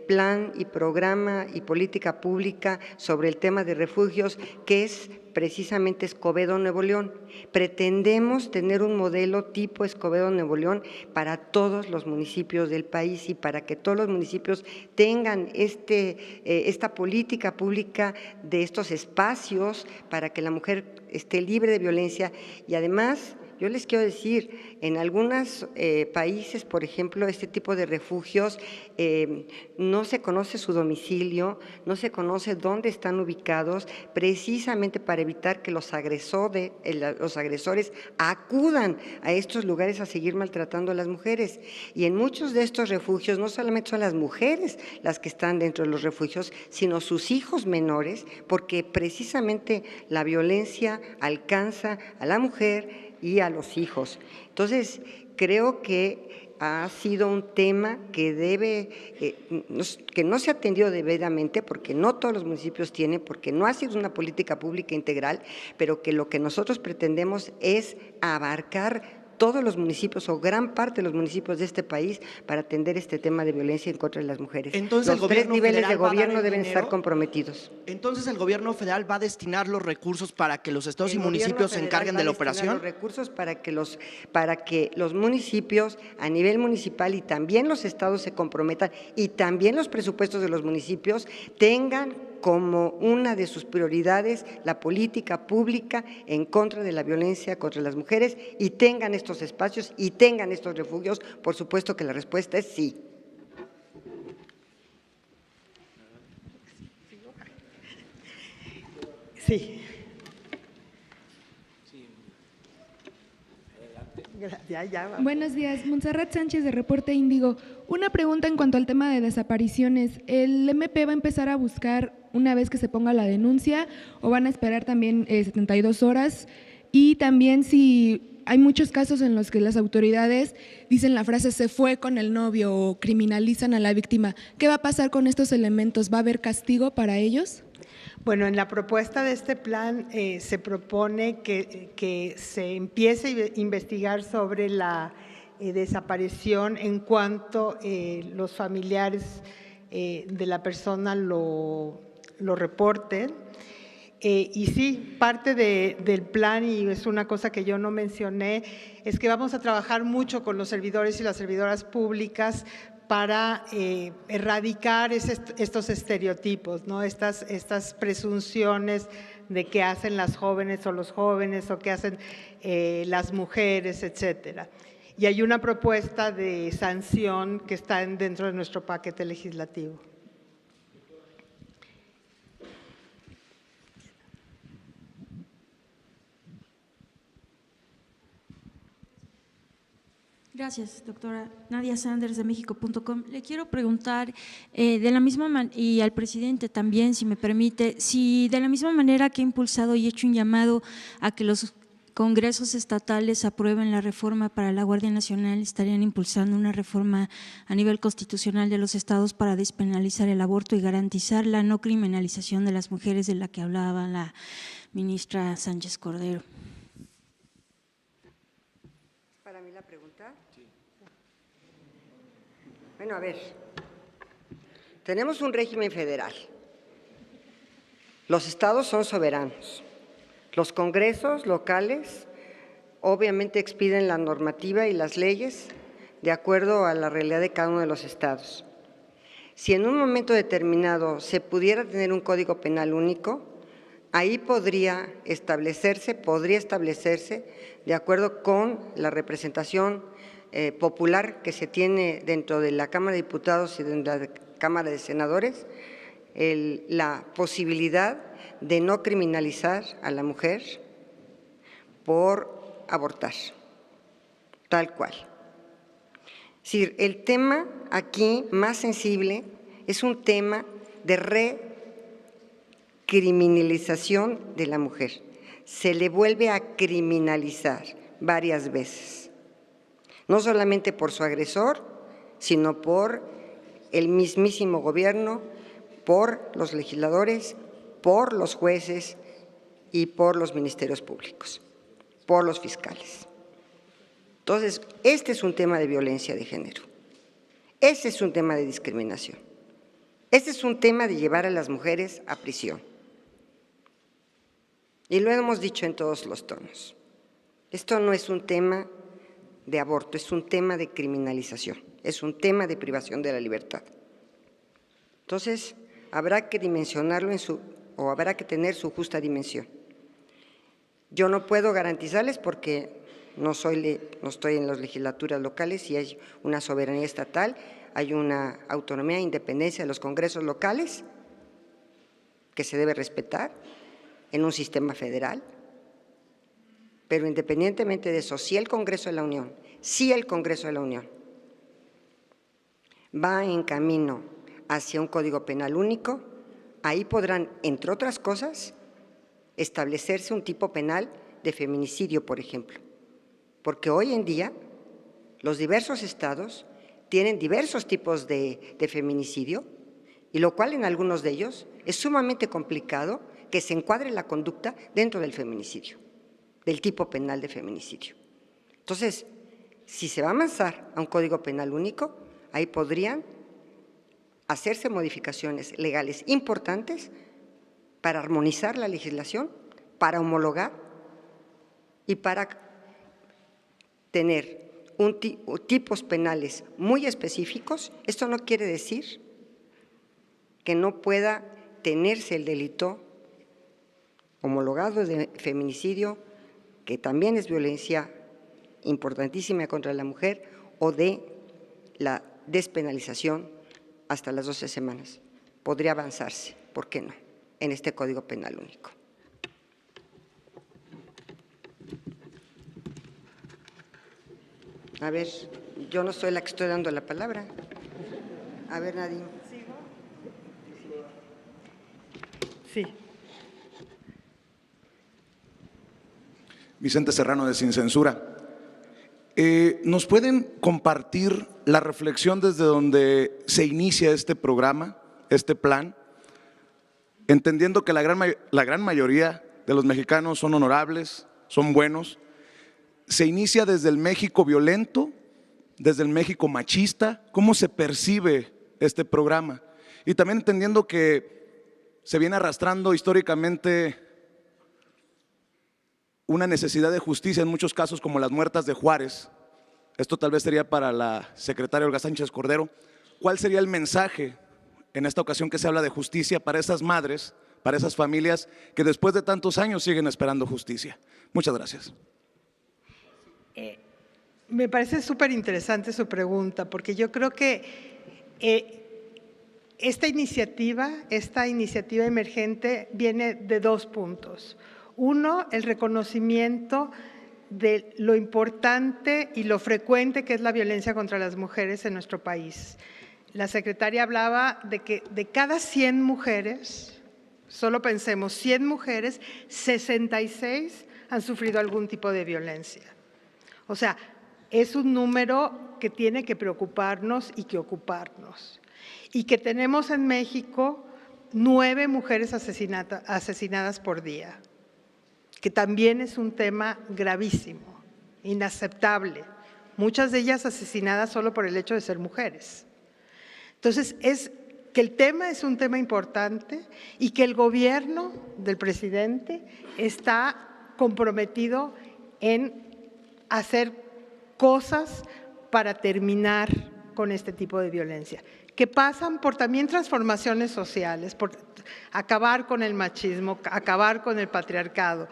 [SPEAKER 2] plan y programa y política pública sobre el tema de refugios, que es precisamente Escobedo, Nuevo León. Pretendemos tener un modelo tipo Escobedo, Nuevo León para todos los municipios del país y para que todos los municipios tengan esta política pública de estos espacios para que la mujer esté libre de violencia. Y además, yo les quiero decir, en algunos países, por ejemplo, este tipo de refugios, no se conoce su domicilio, no se conoce dónde están ubicados, precisamente para evitar que los agresores acudan a estos lugares a seguir maltratando a las mujeres. Y en muchos de estos refugios no solamente son las mujeres las que están dentro de los refugios, sino sus hijos menores, porque precisamente la violencia alcanza a la mujer y a los hijos. Entonces, creo que ha sido un tema que que no se ha atendido debidamente, porque no todos los municipios tienen, porque no ha sido una política pública integral, pero que lo que nosotros pretendemos es abarcar todos los municipios o gran parte de los municipios de este país para atender este tema de violencia en contra de las mujeres.
[SPEAKER 10] Entonces,
[SPEAKER 2] los tres niveles de gobierno deben estar comprometidos.
[SPEAKER 10] Entonces, ¿el gobierno federal va a destinar los recursos para que los estados y municipios se encarguen de la operación?
[SPEAKER 2] Los recursos para que los municipios a nivel municipal y también los estados se comprometan, y también los presupuestos de los municipios tengan como una de sus prioridades la política pública en contra de la violencia contra las mujeres, y tengan estos espacios y tengan estos refugios. Por supuesto que la respuesta es sí.
[SPEAKER 3] Sí.
[SPEAKER 11] Buenos días, Montserrat Sánchez de Reporte Índigo. Una pregunta en cuanto al tema de desapariciones. ¿El MP va a empezar a buscar una vez que se ponga la denuncia o van a esperar también 72 horas? Y también si hay muchos casos en los que las autoridades dicen la frase "se fue con el novio" o criminalizan a la víctima, ¿qué va a pasar con estos elementos? ¿Va a haber castigo para ellos?
[SPEAKER 3] Bueno, en la propuesta de este plan se propone que se empiece a investigar sobre la desaparición en cuanto los familiares de la persona lo reporten. Y sí, parte del plan, y es una cosa que yo no mencioné, es que vamos a trabajar mucho con los servidores y las servidoras públicas para erradicar estos estereotipos, ¿no? Estas presunciones de qué hacen las jóvenes o los jóvenes o qué hacen las mujeres, etcétera. Y hay una propuesta de sanción que está dentro de nuestro paquete legislativo.
[SPEAKER 12] Gracias, doctora. Nadia Sanders, de México.com. Le quiero preguntar, de la misma y al presidente también, si me permite, si de la misma manera que ha impulsado y hecho un llamado a que los congresos estatales aprueben la reforma para la Guardia Nacional, estarían impulsando una reforma a nivel constitucional de los estados para despenalizar el aborto y garantizar la no criminalización de las mujeres, de la que hablaba la ministra Sánchez Cordero.
[SPEAKER 2] ¿Para mí la pregunta? Sí. Bueno, a ver, tenemos un régimen federal. Los estados son soberanos. Los congresos locales obviamente expiden la normativa y las leyes de acuerdo a la realidad de cada uno de los estados. Si en un momento determinado se pudiera tener un código penal único, ahí podría establecerse de acuerdo con la representación popular que se tiene dentro de la Cámara de Diputados y de la Cámara de Senadores, la posibilidad de no criminalizar a la mujer por abortar, tal cual. Es decir, el tema aquí más sensible es un tema de recriminalización de la mujer. Se le vuelve a criminalizar varias veces, no solamente por su agresor, sino por el mismísimo gobierno, por los legisladores, por los jueces y por los ministerios públicos. por los fiscales. Entonces, este es un tema de violencia de género. Ese es un tema de discriminación. Este es un tema de llevar a las mujeres a prisión. Y lo hemos dicho en todos los tonos. Esto no es un tema de aborto, es un tema de criminalización, es un tema de privación de la libertad. Entonces, habrá que dimensionarlo o habrá que tener su justa dimensión. Yo no puedo garantizarles porque no estoy en las legislaturas locales y hay una soberanía estatal, hay una autonomía e independencia de los congresos locales que se debe respetar en un sistema federal, pero independientemente de eso, si el Congreso de la Unión va en camino hacia un Código Penal único, ahí podrán, entre otras cosas, establecerse un tipo penal de feminicidio, por ejemplo, porque hoy en día los diversos estados tienen diversos tipos de feminicidio, y lo cual en algunos de ellos es sumamente complicado que se encuadre la conducta dentro del feminicidio, del tipo penal de feminicidio. Entonces, si se va a avanzar a un Código Penal único, ahí podrían hacerse modificaciones legales importantes para armonizar la legislación, para homologar y para tener tipos penales muy específicos. Esto no quiere decir que no pueda tenerse el delito homologado de feminicidio, que también es violencia importantísima contra la mujer, o de la despenalización hasta las 12 semanas. Podría avanzarse, ¿por qué no?, en este Código Penal único. A ver, yo no soy la que estoy dando la palabra. A ver, Nadine.
[SPEAKER 3] Sí.
[SPEAKER 13] Vicente Serrano, de Sin Censura. ¿Nos pueden compartir la reflexión desde donde se inicia este programa, este plan? Entendiendo que la gran mayoría de los mexicanos son honorables, son buenos. ¿Se inicia desde el México violento, desde el México machista? ¿Cómo se percibe este programa? Y también entendiendo que se viene arrastrando históricamente una necesidad de justicia en muchos casos, como las muertas de Juárez. Esto tal vez sería para la secretaria Olga Sánchez Cordero. ¿Cuál sería el mensaje en esta ocasión que se habla de justicia para esas madres, para esas familias que después de tantos años siguen esperando justicia? Muchas gracias.
[SPEAKER 3] Me parece súper interesante su pregunta, porque yo creo que esta iniciativa emergente viene de dos puntos. Uno, el reconocimiento de lo importante y lo frecuente que es la violencia contra las mujeres en nuestro país. La secretaria hablaba de que de cada 100 mujeres, solo pensemos 100 mujeres, 66 han sufrido algún tipo de violencia. O sea, es un número que tiene que preocuparnos y que ocuparnos. Y que tenemos en México 9 mujeres asesinadas por día, que también es un tema gravísimo, inaceptable. Muchas de ellas asesinadas solo por el hecho de ser mujeres. Entonces, es que el tema es un tema importante y que el gobierno del presidente está comprometido en hacer cosas para terminar con este tipo de violencia, que pasan por también transformaciones sociales, por acabar con el machismo, acabar con el patriarcado.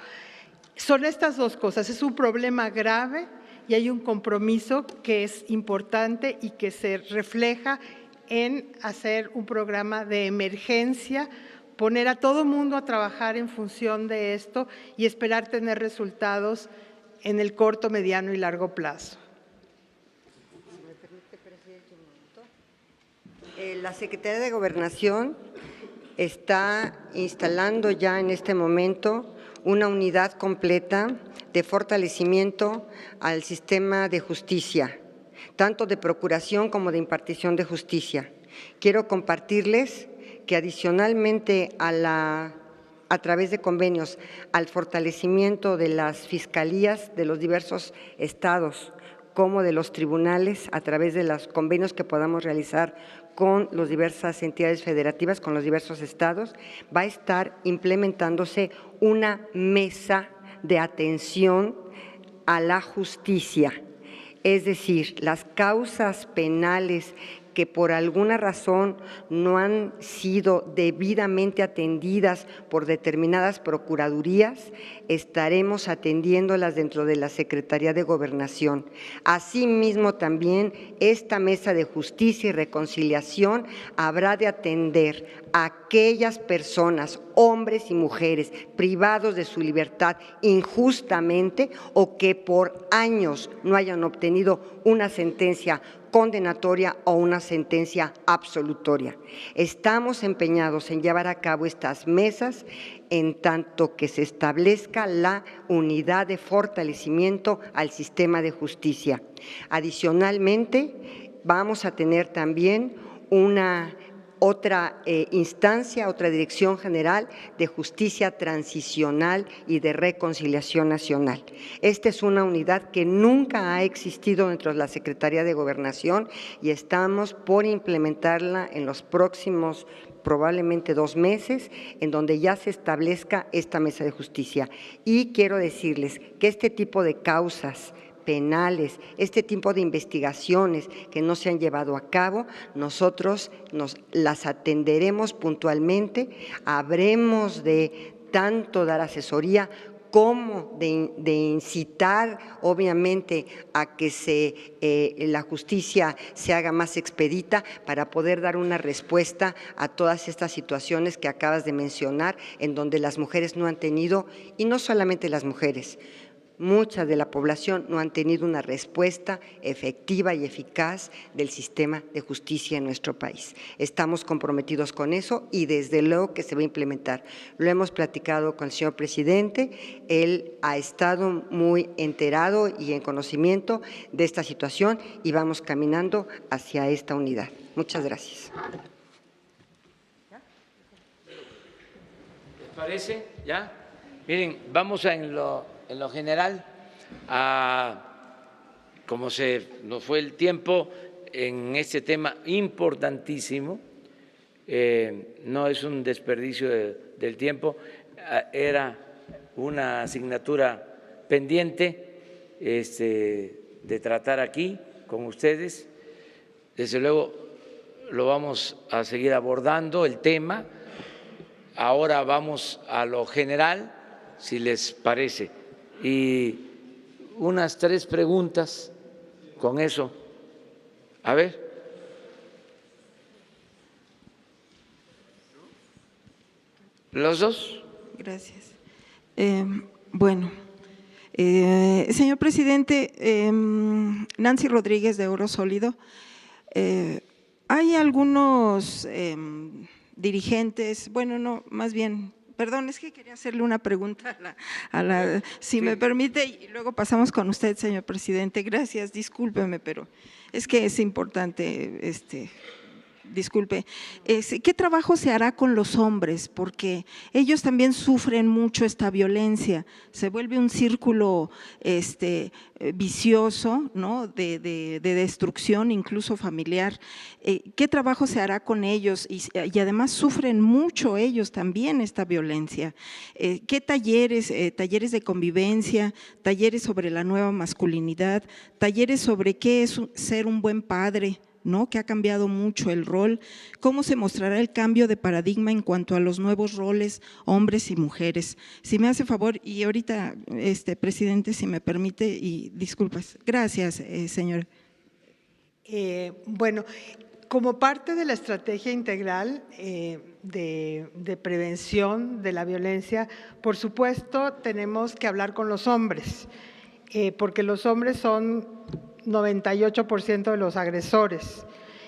[SPEAKER 3] Son estas dos cosas, es un problema grave y hay un compromiso que es importante y que se refleja en hacer un programa de emergencia, poner a todo mundo a trabajar en función de esto y esperar tener resultados en el corto, mediano y largo plazo.
[SPEAKER 2] Si me permite, presidente, un momento. La Secretaría de Gobernación está instalando ya en este momento una unidad completa de fortalecimiento al sistema de justicia, tanto de procuración como de impartición de justicia. Quiero compartirles que adicionalmente a la a través de convenios al fortalecimiento de las fiscalías de los diversos estados, como de los tribunales, a través de los convenios que podamos realizar con las diversas entidades federativas, con los diversos estados, va a estar implementándose una mesa de atención a la justicia. Es decir, las causas penales que por alguna razón no han sido debidamente atendidas por determinadas procuradurías, estaremos atendiéndolas dentro de la Secretaría de Gobernación. Asimismo, también esta Mesa de Justicia y Reconciliación habrá de atender a aquellas personas, hombres y mujeres, privados de su libertad injustamente o que por años no hayan obtenido una sentencia condenatoria o una sentencia absolutoria. Estamos empeñados en llevar a cabo estas mesas en tanto que se establezca la unidad de fortalecimiento al sistema de justicia. Adicionalmente, vamos a tener también otra instancia, otra Dirección General de Justicia Transicional y de Reconciliación Nacional. Esta es una unidad que nunca ha existido dentro de la Secretaría de Gobernación y estamos por implementarla en los próximos probablemente 2 meses, en donde ya se establezca esta mesa de justicia. Y quiero decirles que este tipo de causas penales, este tipo de investigaciones que no se han llevado a cabo, nosotros las atenderemos puntualmente, habremos de tanto dar asesoría como de incitar, obviamente, a que la justicia se haga más expedita para poder dar una respuesta a todas estas situaciones que acabas de mencionar, en donde las mujeres no han tenido, y no solamente las mujeres, mucha de la población no han tenido una respuesta efectiva y eficaz del sistema de justicia en nuestro país. Estamos comprometidos con eso y desde luego que se va a implementar. Lo hemos platicado con el señor presidente, él ha estado muy enterado y en conocimiento de esta situación y vamos caminando hacia esta unidad. Muchas gracias.
[SPEAKER 1] ¿Les parece? ¿Ya? Miren, vamos en lo general, como se nos fue el tiempo en este tema importantísimo, no es un desperdicio del tiempo, era una asignatura pendiente de tratar aquí con ustedes. Desde luego lo vamos a seguir abordando el tema. Ahora vamos a lo general, si les parece. Y unas 3 preguntas con eso. A ver. ¿Los dos?
[SPEAKER 14] Gracias. Señor presidente, Nancy Rodríguez de Oro Sólido, hay algunos dirigentes, más bien… Perdón, es que quería hacerle una pregunta si me permite, y luego pasamos con usted, señor presidente. Gracias, discúlpeme, pero es que es importante, disculpe. ¿Qué trabajo se hará con los hombres? Porque ellos también sufren mucho esta violencia, se vuelve un círculo vicioso, ¿no? de destrucción, incluso familiar. ¿Qué trabajo se hará con ellos? Y además sufren mucho ellos también esta violencia. ¿Qué talleres de convivencia, talleres sobre la nueva masculinidad, talleres sobre qué es ser un buen padre, ¿no? Que ha cambiado mucho el rol, cómo se mostrará el cambio de paradigma en cuanto a los nuevos roles, hombres y mujeres? Si me hace favor, y ahorita, presidente, si me permite, y disculpas. Gracias, señor.
[SPEAKER 3] Como parte de la estrategia integral de prevención de la violencia, por supuesto, tenemos que hablar con los hombres, porque los hombres son 98% de los agresores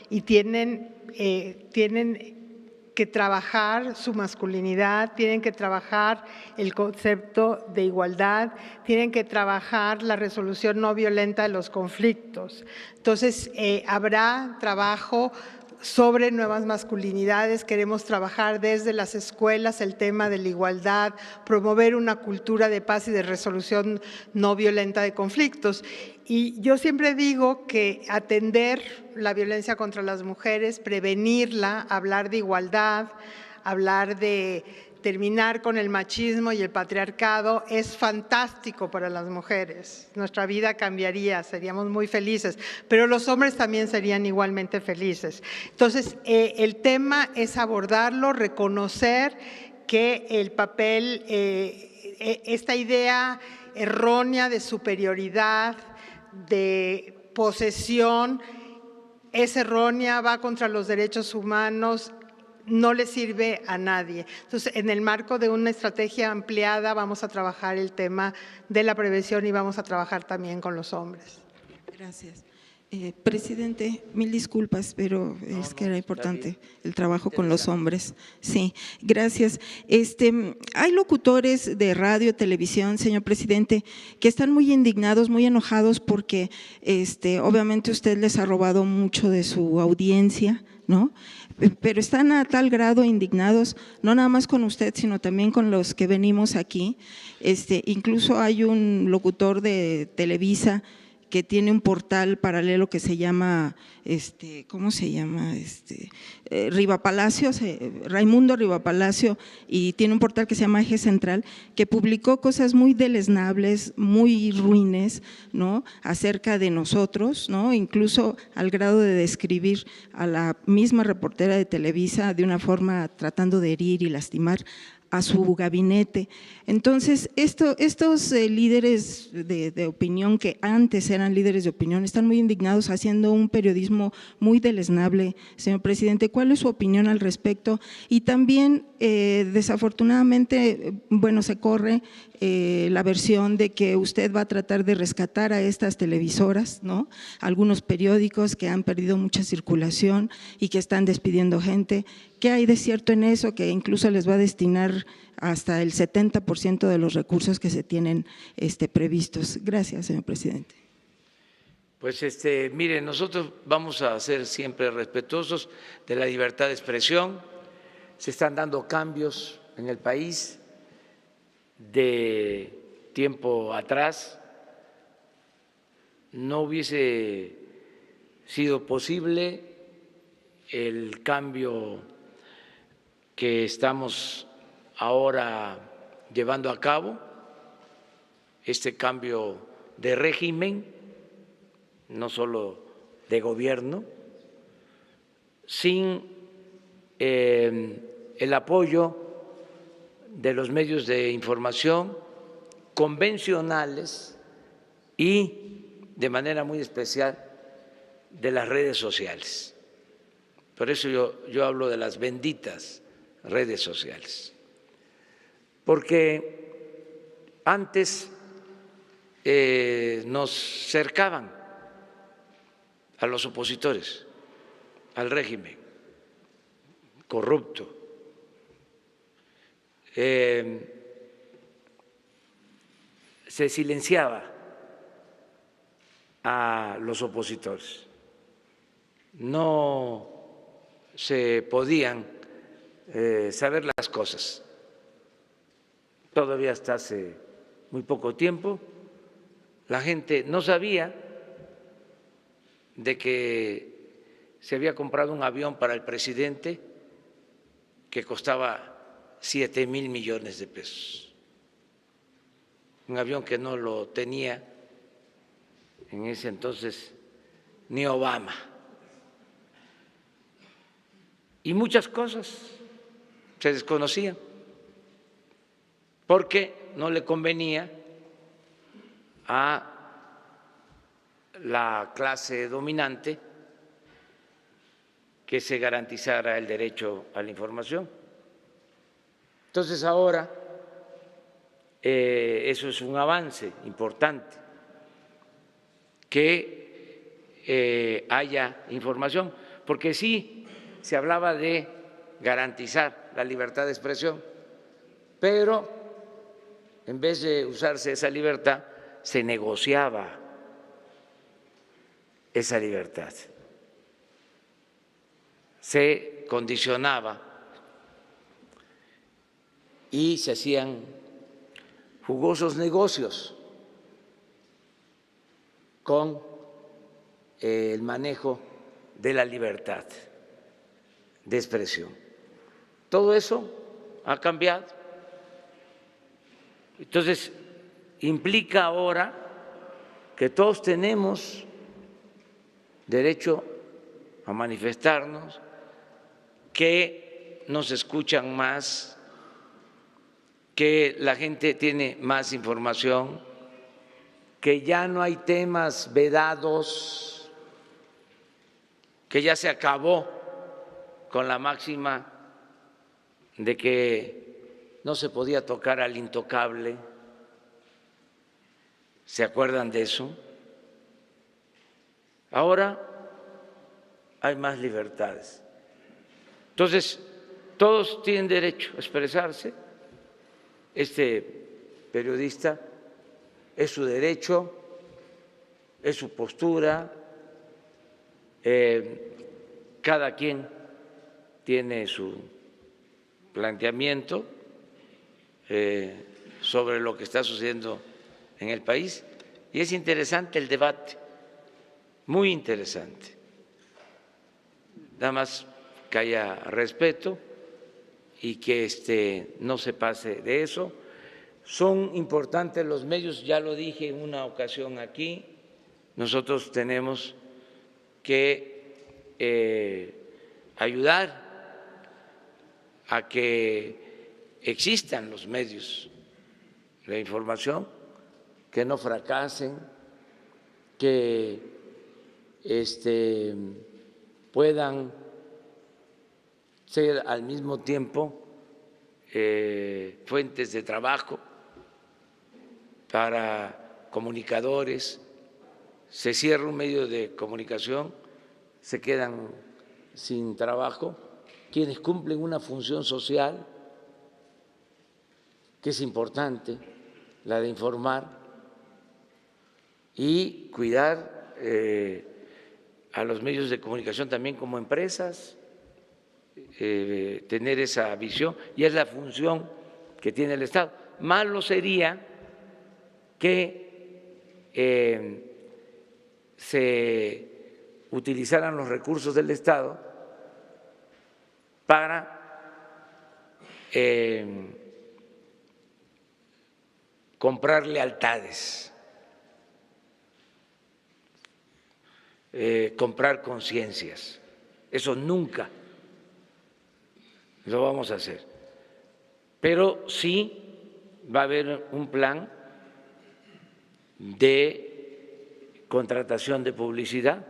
[SPEAKER 3] y tienen que trabajar su masculinidad, tienen que trabajar el concepto de igualdad, tienen que trabajar la resolución no violenta de los conflictos. Entonces, habrá trabajo sobre nuevas masculinidades. Queremos trabajar desde las escuelas el tema de la igualdad, promover una cultura de paz y de resolución no violenta de conflictos. Y yo siempre digo que atender la violencia contra las mujeres, prevenirla, hablar de igualdad, hablar de terminar con el machismo y el patriarcado es fantástico para las mujeres. Nuestra vida cambiaría, seríamos muy felices, pero los hombres también serían igualmente felices. Entonces, el tema es abordarlo, reconocer que el papel, esta idea errónea de superioridad, de posesión, es errónea, va contra los derechos humanos, no le sirve a nadie. Entonces, en el marco de una estrategia ampliada vamos a trabajar el tema de la prevención y vamos a trabajar también con los hombres.
[SPEAKER 14] Gracias. Presidente, mil disculpas, pero es que era importante el trabajo con los hombres. Sí, gracias. Hay locutores de radio, televisión, señor presidente, que están muy indignados, muy enojados porque obviamente usted les ha robado mucho de su audiencia, ¿no? Pero están a tal grado indignados, no nada más con usted, sino también con los que venimos aquí. Incluso hay un locutor de Televisa que tiene un portal paralelo que se llama, ¿cómo se llama? Rivapalacio, Raimundo Rivapalacio, y tiene un portal que se llama Eje Central, que publicó cosas muy deleznables, muy ruines, ¿no?, acerca de nosotros, ¿no?, incluso al grado de describir a la misma reportera de Televisa de una forma tratando de herir y lastimar a su gabinete. Entonces, estos líderes de opinión, que antes eran líderes de opinión, están muy indignados haciendo un periodismo muy deleznable. Señor presidente, ¿cuál es su opinión al respecto? Y también, desafortunadamente, bueno, se corre la versión de que usted va a tratar de rescatar a estas televisoras, ¿no?, algunos periódicos que han perdido mucha circulación y que están despidiendo gente. ¿Qué hay de cierto en eso? Que incluso les va a destinar hasta el 70% de los recursos que se tienen previstos. Gracias, señor presidente.
[SPEAKER 1] Pues mire, nosotros vamos a ser siempre respetuosos de la libertad de expresión. Se están dando cambios en el país. De tiempo atrás no hubiese sido posible el cambio que estamos ahora llevando a cabo, este cambio de régimen, no solo de gobierno, sin el apoyo de los medios de información convencionales y de manera muy especial de las redes sociales. Por eso yo hablo de las benditas redes sociales, porque antes nos cercaban a los opositores, al régimen corrupto. Se silenciaba a los opositores, no se podían saber las cosas. Todavía hasta hace muy poco tiempo la gente no sabía de que se había comprado un avión para el presidente que costaba 7,000 millones de pesos, un avión que no lo tenía en ese entonces ni Obama, y muchas cosas se desconocían porque no le convenía a la clase dominante que se garantizara el derecho a la información. Entonces ahora eso es un avance importante, que haya información, porque sí se hablaba de garantizar la libertad de expresión, pero en vez de usarse esa libertad, se negociaba esa libertad. se condicionaba y se hacían jugosos negocios con el manejo de la libertad de expresión. Todo eso ha cambiado. Entonces, implica ahora que todos tenemos derecho a manifestarnos, que nos escuchan más, que la gente tiene más información, que ya no hay temas vedados, que ya se acabó con la máxima de que no se podía tocar al intocable. ¿Se acuerdan de eso? Ahora hay más libertades. Entonces, todos tienen derecho a expresarse. Este periodista es su derecho, es su postura, cada quien tiene su planteamiento sobre lo que está sucediendo en el país y es interesante el debate, muy interesante. Nada más que haya respeto y que no se pase de eso. Son importantes los medios, ya lo dije en una ocasión aquí, nosotros tenemos que ayudar a que existan los medios de información, que no fracasen, que puedan ser al mismo tiempo fuentes de trabajo para comunicadores. Se cierra un medio de comunicación, se quedan sin trabajo quienes cumplen una función social que es importante, la de informar y cuidar a los medios de comunicación también como empresas, tener esa visión, y es la función que tiene el Estado. Malo sería que se utilizaran los recursos del Estado para comprar lealtades, comprar conciencias. Eso nunca lo vamos a hacer. Pero sí va a haber un plan de contratación de publicidad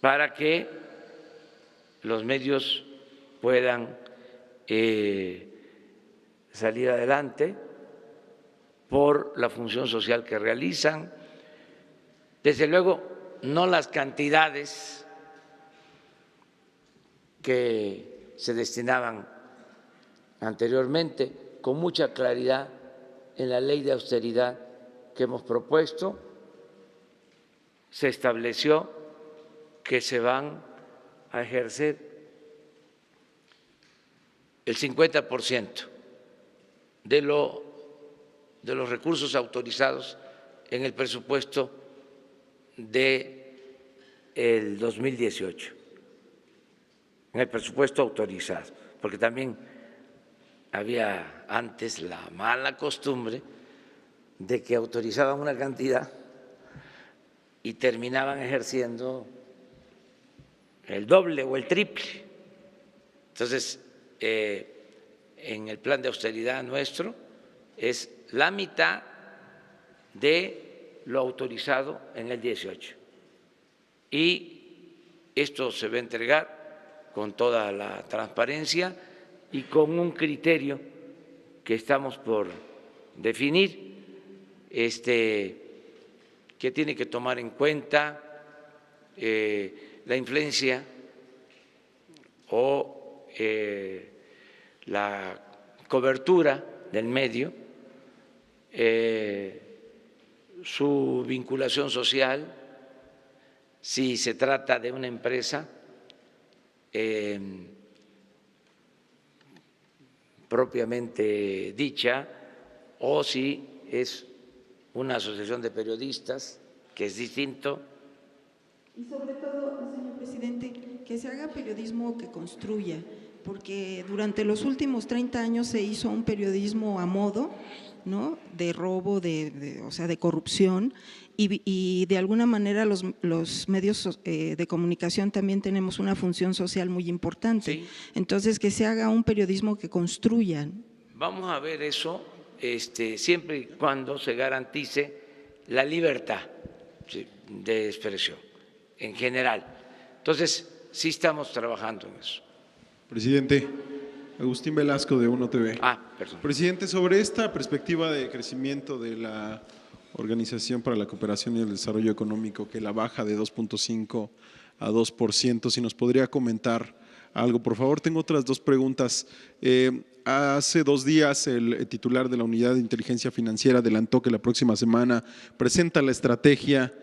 [SPEAKER 1] para que los medios puedan salir adelante por la función social que realizan. Desde luego, no las cantidades que se destinaban anteriormente, con mucha claridad en la ley de austeridad que hemos propuesto, se estableció que se van a ejercer el 50% de los recursos autorizados en el presupuesto del 2018, en el presupuesto autorizado, porque también había antes la mala costumbre de que autorizaban una cantidad y terminaban ejerciendo el doble o el triple. Entonces, en el plan de austeridad nuestro es la mitad de lo autorizado en el 18. Y esto se va a entregar con toda la transparencia y con un criterio que estamos por definir, que tiene que tomar en cuenta la influencia o la cobertura del medio, su vinculación social, si se trata de una empresa propiamente dicha, o si es una asociación de periodistas, que es distinto.
[SPEAKER 14] Y sobre todo, señor presidente, que se haga periodismo que construya, porque durante los últimos 30 años se hizo un periodismo a modo, ¿no?, de robo, o sea, de corrupción, y de alguna manera los medios de comunicación también tenemos una función social muy importante.
[SPEAKER 1] Sí.
[SPEAKER 14] Entonces, que se haga un periodismo que construya.
[SPEAKER 1] Vamos a ver eso siempre y cuando se garantice la libertad de expresión en general. Entonces, sí estamos trabajando en eso.
[SPEAKER 15] Presidente, Agustín Velasco de Uno TV.
[SPEAKER 1] Perdón.
[SPEAKER 15] Presidente, sobre esta perspectiva de crecimiento de la Organización para la Cooperación y el Desarrollo Económico, que la baja de 2.5 a 2%, si nos podría comentar algo, por favor. Tengo otras dos preguntas. Hace 2 días el titular de la Unidad de Inteligencia Financiera adelantó que la próxima semana presenta la estrategia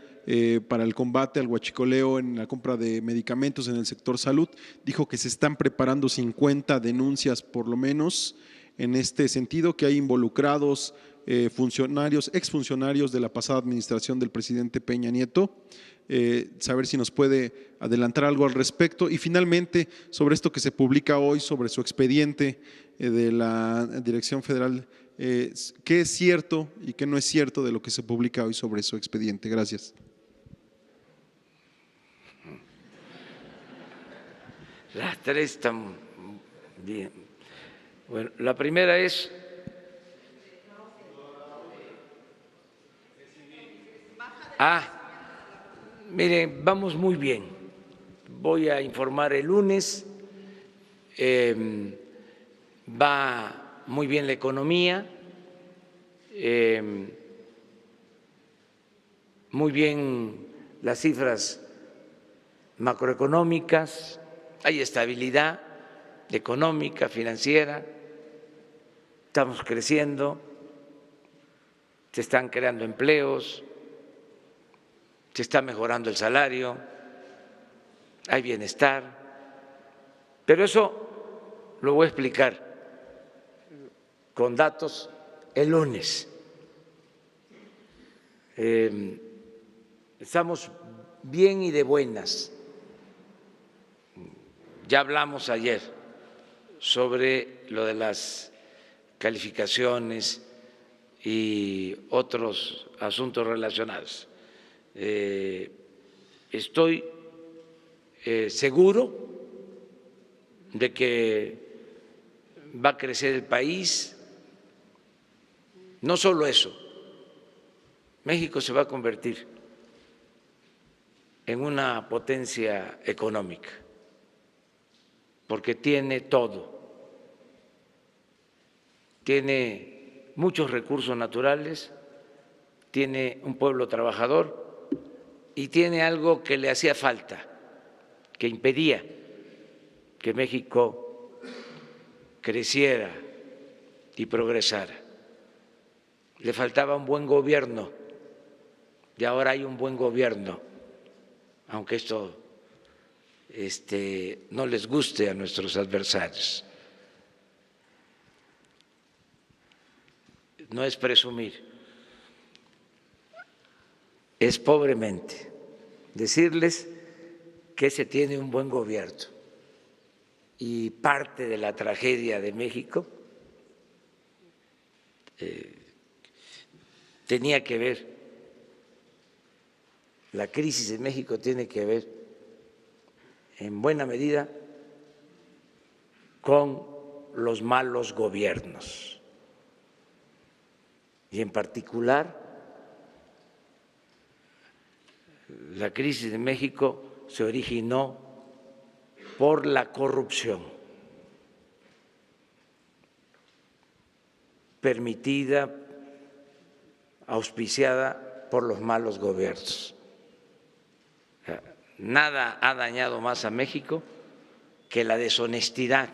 [SPEAKER 15] para el combate al huachicoleo en la compra de medicamentos en el sector salud. Dijo que se están preparando 50 denuncias por lo menos en este sentido, que hay involucrados funcionarios, exfuncionarios de la pasada administración del presidente Peña Nieto. Saber si nos puede adelantar algo al respecto. Y finalmente, sobre esto que se publica hoy, sobre su expediente de la Dirección Federal, ¿qué es cierto y qué no es cierto de lo que se publica hoy sobre su expediente? Gracias.
[SPEAKER 1] Las tres están bien. Bueno, la primera es… Miren, vamos muy bien. Voy a informar el lunes. Va muy bien la economía, muy bien las cifras macroeconómicas, hay estabilidad económica, financiera, estamos creciendo, se están creando empleos, se está mejorando el salario, hay bienestar, pero eso lo voy a explicar con datos el lunes. Estamos bien y de buenas. Ya hablamos ayer sobre lo de las calificaciones y otros asuntos relacionados. Estoy seguro de que va a crecer el país. No solo eso, México se va a convertir en una potencia económica, porque tiene todo, tiene muchos recursos naturales, tiene un pueblo trabajador y tiene algo que le hacía falta, que impedía que México creciera y progresara. Le faltaba un buen gobierno y ahora hay un buen gobierno, aunque esto no les guste a nuestros adversarios. No es presumir, es pobremente decirles que se tiene un buen gobierno. Y parte de la tragedia de México tenía que ver, la crisis de México tiene que ver en buena medida con los malos gobiernos y en particular la crisis de México se originó por la corrupción permitida, auspiciada por los malos gobiernos. Nada ha dañado más a México que la deshonestidad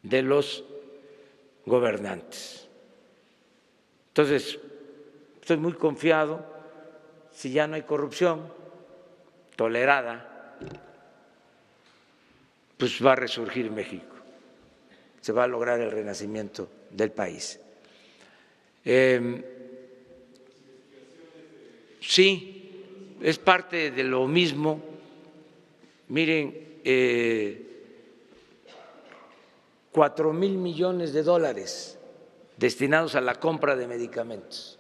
[SPEAKER 1] de los gobernantes. Entonces, estoy muy confiado, si ya no hay corrupción, tolerada, pues va a resurgir México, se va a lograr el renacimiento del país. Sí, es parte de lo mismo. Miren, 4,000 millones de dólares destinados a la compra de medicamentos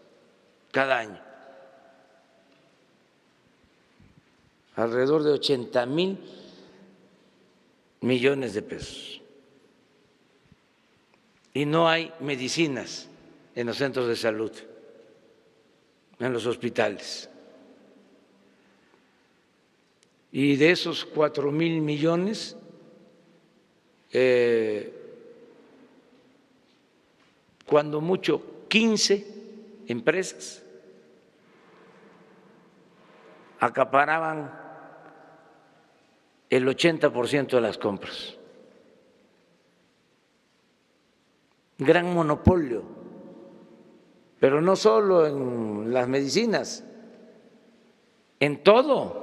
[SPEAKER 1] cada año, alrededor de 80,000 millones de pesos. Y no hay medicinas en los centros de salud, en los hospitales. Y de esos 4,000 millones, cuando mucho 15 empresas acaparaban el 80% de las compras. Gran monopolio, pero no solo en las medicinas, en todo.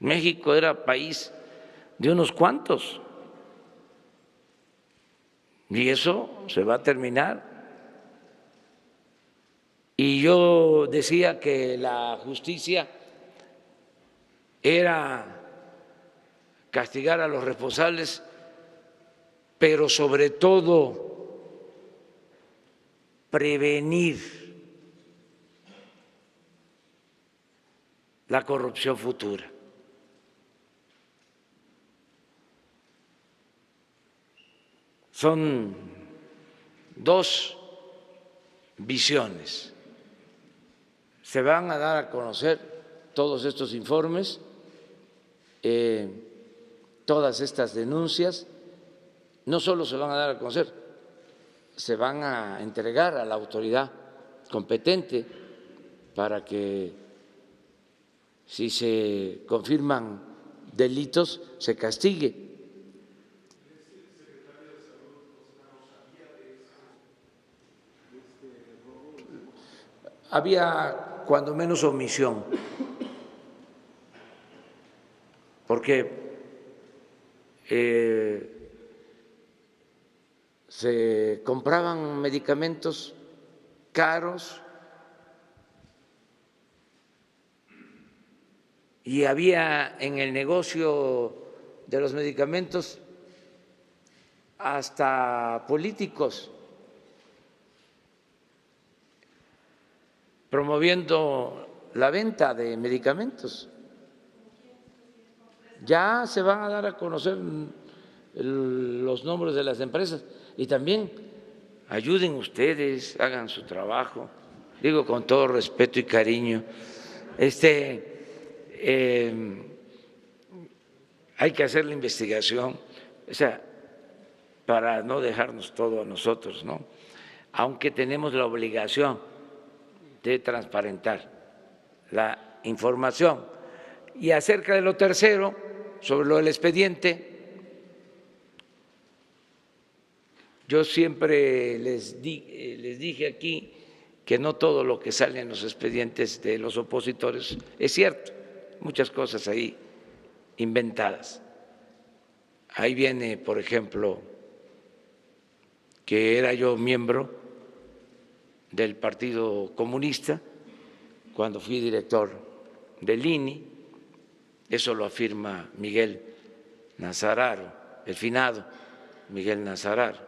[SPEAKER 1] México era país de unos cuantos y eso se va a terminar. Y yo decía que la justicia era castigar a los responsables, pero sobre todo prevenir la corrupción futura. Son dos visiones. Se van a dar a conocer todos estos informes, todas estas denuncias. No solo se van a dar a conocer, se van a entregar a la autoridad competente para que, si se confirman delitos, se castigue. Había cuando menos omisión, porque se compraban medicamentos caros y había en el negocio de los medicamentos hasta políticos promoviendo la venta de medicamentos. Ya se van a dar a conocer los nombres de las empresas y también ayuden ustedes, hagan su trabajo, digo con todo respeto y cariño. Hay que hacer la investigación, o sea, para no dejarnos todo a nosotros, ¿no? Aunque tenemos la obligación de transparentar la información. Y acerca de lo tercero, sobre lo del expediente, yo siempre les dije aquí que no todo lo que sale en los expedientes de los opositores es cierto, muchas cosas ahí inventadas. Ahí viene, por ejemplo, que era yo miembro del Partido Comunista cuando fui director del INI, eso lo afirma Miguel Nazararo, el finado Miguel Nazararo,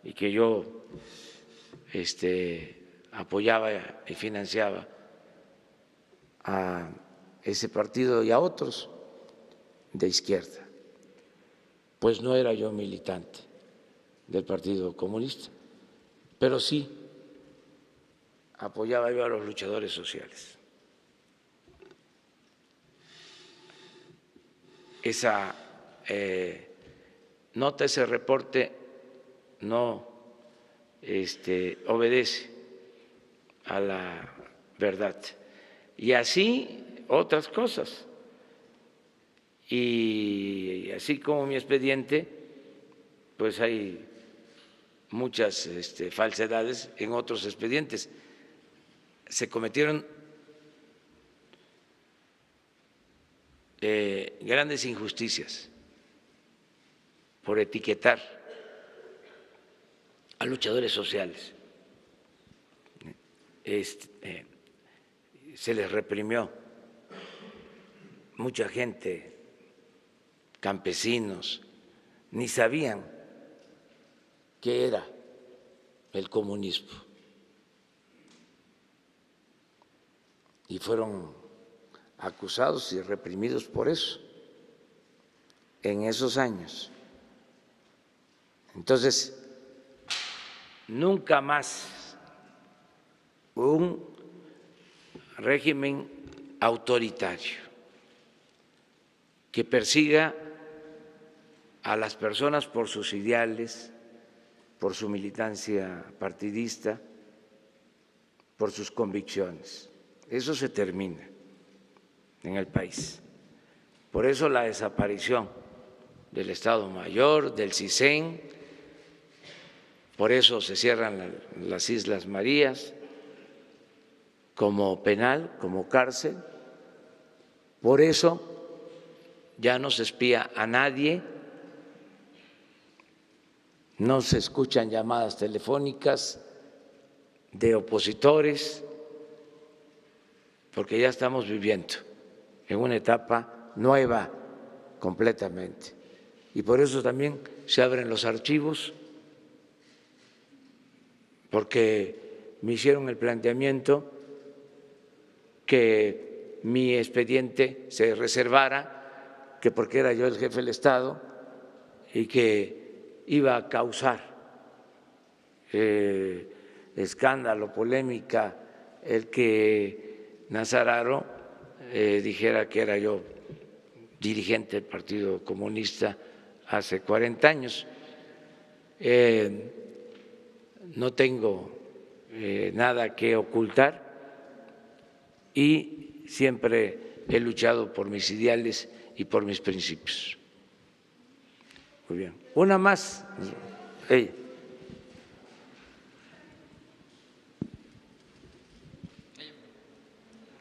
[SPEAKER 1] y que yo apoyaba y financiaba a ese partido y a otros de izquierda. Pues no era yo militante del Partido Comunista, pero sí apoyaba yo a los luchadores sociales. Esa nota, ese reporte no obedece a la verdad. Y así otras cosas. Y así como mi expediente, pues hay muchas falsedades en otros expedientes. Se cometieron grandes injusticias por etiquetar a luchadores sociales. Se les reprimió mucha gente, campesinos, ni sabían qué era el comunismo y fueron acusados y reprimidos por eso en esos años. Entonces, nunca más un régimen autoritario que persiga a las personas por sus ideales, por su militancia partidista, por sus convicciones. Eso se termina en el país. Por eso la desaparición del Estado Mayor, del CISEN, por eso se cierran las Islas Marías como penal, como cárcel, por eso ya no se espía a nadie, no se escuchan llamadas telefónicas de opositores, porque ya estamos viviendo en una etapa nueva completamente. Y por eso también se abren los archivos, porque me hicieron el planteamiento que mi expediente se reservara, que porque era yo el jefe del Estado y que iba a causar escándalo, polémica, el que Nazararo dijera que era yo dirigente del Partido Comunista hace 40 años. No tengo nada que ocultar y siempre he luchado por mis ideales y por mis principios. Muy bien. Una más. Hey.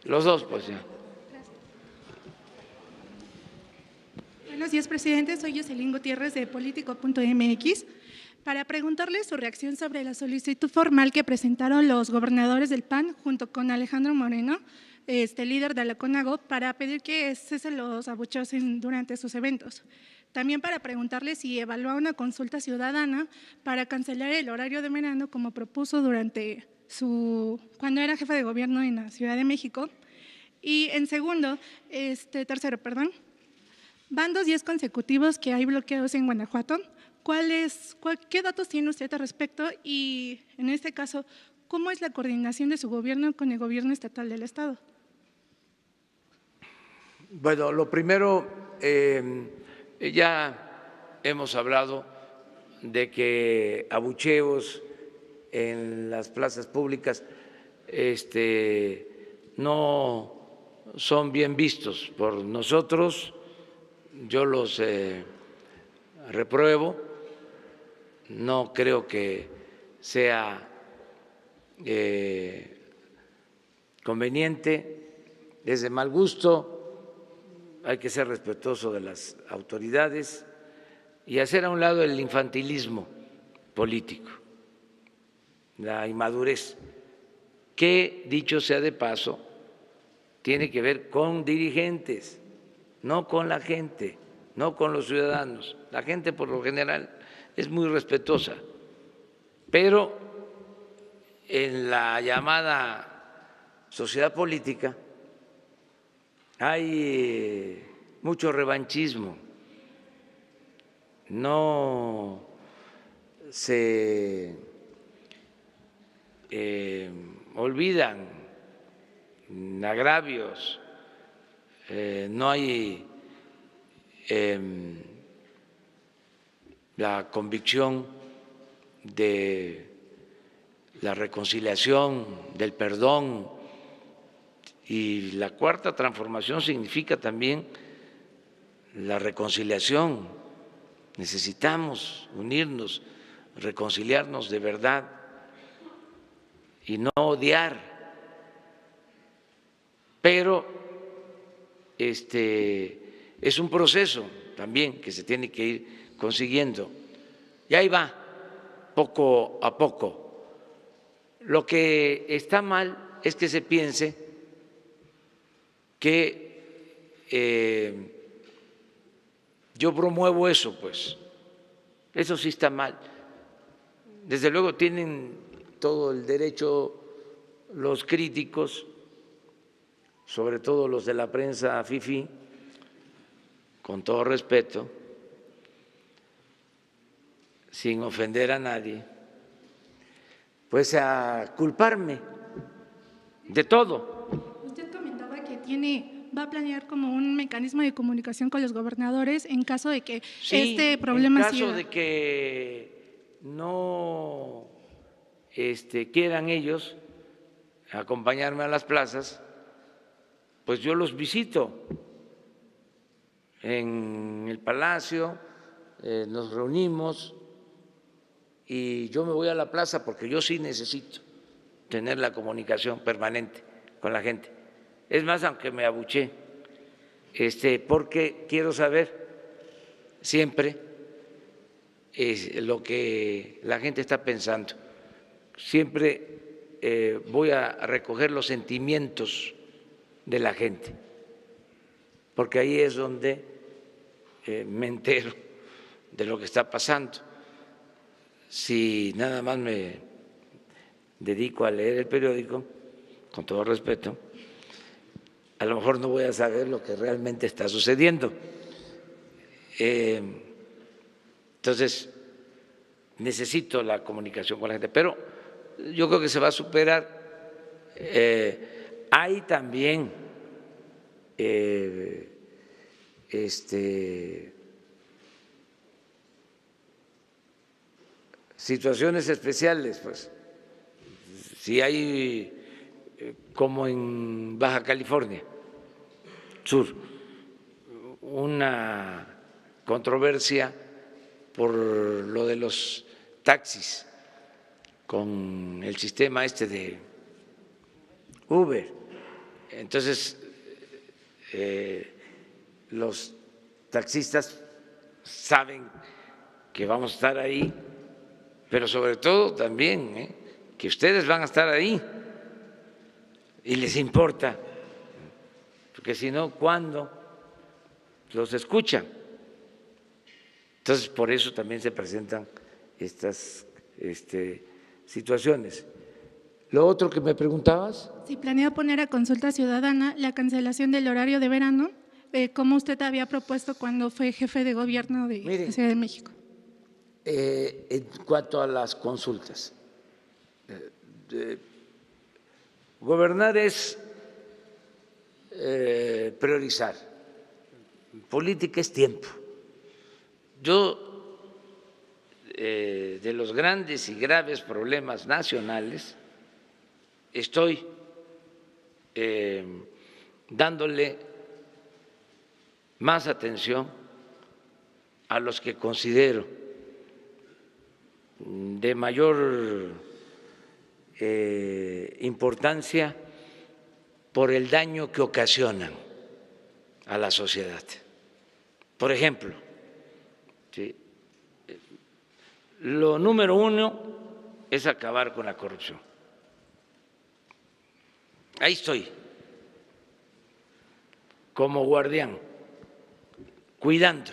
[SPEAKER 1] Los dos, pues ya.
[SPEAKER 16] Buenos días, presidente. Soy Jocelyn Gutiérrez de Político.mx para preguntarle su reacción sobre la solicitud formal que presentaron los gobernadores del PAN junto con Alejandro Moreno, líder de la CONAGO, para pedir que cesen los abucheos durante sus eventos. También para preguntarle si evalúa una consulta ciudadana para cancelar el horario de verano como propuso durante cuando era jefe de gobierno en la Ciudad de México. Y en tercero, van 2 días consecutivos que hay bloqueos en Guanajuato. ¿Qué datos tiene usted al respecto? Y en este caso, ¿cómo es la coordinación de su gobierno con el gobierno estatal del Estado?
[SPEAKER 1] Bueno, lo primero, ya hemos hablado de que abucheos en las plazas públicas no son bien vistos por nosotros. Yo los repruebo, no creo que sea conveniente, es de mal gusto. Hay que ser respetuoso de las autoridades y hacer a un lado el infantilismo político, la inmadurez, que, dicho sea de paso, tiene que ver con dirigentes, no con la gente, no con los ciudadanos. La gente, por lo general, es muy respetuosa, pero en la llamada sociedad política hay mucho revanchismo, no se olvidan agravios, no hay la convicción de la reconciliación, del perdón. Y la cuarta transformación significa también la reconciliación. Necesitamos unirnos, reconciliarnos de verdad y no odiar. Pero es un proceso también que se tiene que ir consiguiendo. Y ahí va, poco a poco. Lo que está mal es que se piense que yo promuevo eso, pues. Eso sí está mal. Desde luego tienen todo el derecho los críticos, sobre todo los de la prensa fifí, con todo respeto, sin ofender a nadie, pues a culparme de todo.
[SPEAKER 16] Usted comentaba que va a planear como un mecanismo de comunicación con los gobernadores en caso de que este problema siga.
[SPEAKER 1] En caso de que no quieran ellos acompañarme a las plazas, pues yo los visito en el Palacio, nos reunimos y yo me voy a la plaza porque yo sí necesito tener la comunicación permanente con la gente. Es más, aunque me abuché, porque quiero saber siempre lo que la gente está pensando. Siempre voy a recoger los sentimientos de la gente, porque ahí es donde me entero de lo que está pasando. Si nada más me dedico a leer el periódico, con todo respeto, a lo mejor no voy a saber lo que realmente está sucediendo. Entonces, necesito la comunicación con la gente, pero yo creo que se va a superar. Hay también situaciones especiales, pues, si hay como en Baja California Sur una controversia por lo de los taxis con el sistema de Uber. Entonces, los taxistas saben que vamos a estar ahí, pero sobre todo también que ustedes van a estar ahí y les importa, porque si no, ¿cuándo los escuchan? Entonces, por eso también se presentan estas situaciones. Lo otro que me preguntabas.
[SPEAKER 16] Si planea poner a consulta ciudadana la cancelación del horario de verano, como usted había propuesto cuando fue jefe de gobierno de la Ciudad de México.
[SPEAKER 1] En cuanto a las consultas, gobernar es priorizar, política es tiempo. Yo, de los grandes y graves problemas nacionales, estoy dándole más atención a los que considero de mayor importancia por el daño que ocasionan a la sociedad. Por ejemplo, lo número uno es acabar con la corrupción. Ahí estoy, como guardián, cuidando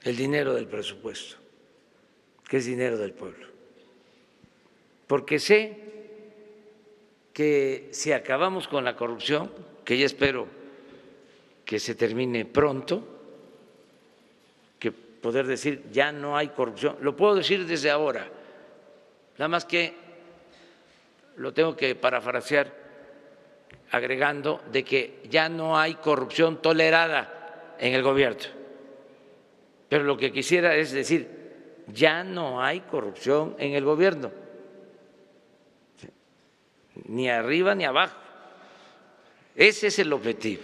[SPEAKER 1] el dinero del presupuesto, que es dinero del pueblo. Porque sé que si acabamos con la corrupción, que ya espero que se termine pronto, que poder decir ya no hay corrupción, lo puedo decir desde ahora, nada más que lo tengo que parafrasear agregando de que ya no hay corrupción tolerada en el gobierno. Pero lo que quisiera es decir, ya no hay corrupción en el gobierno, ni arriba ni abajo. Ese es el objetivo,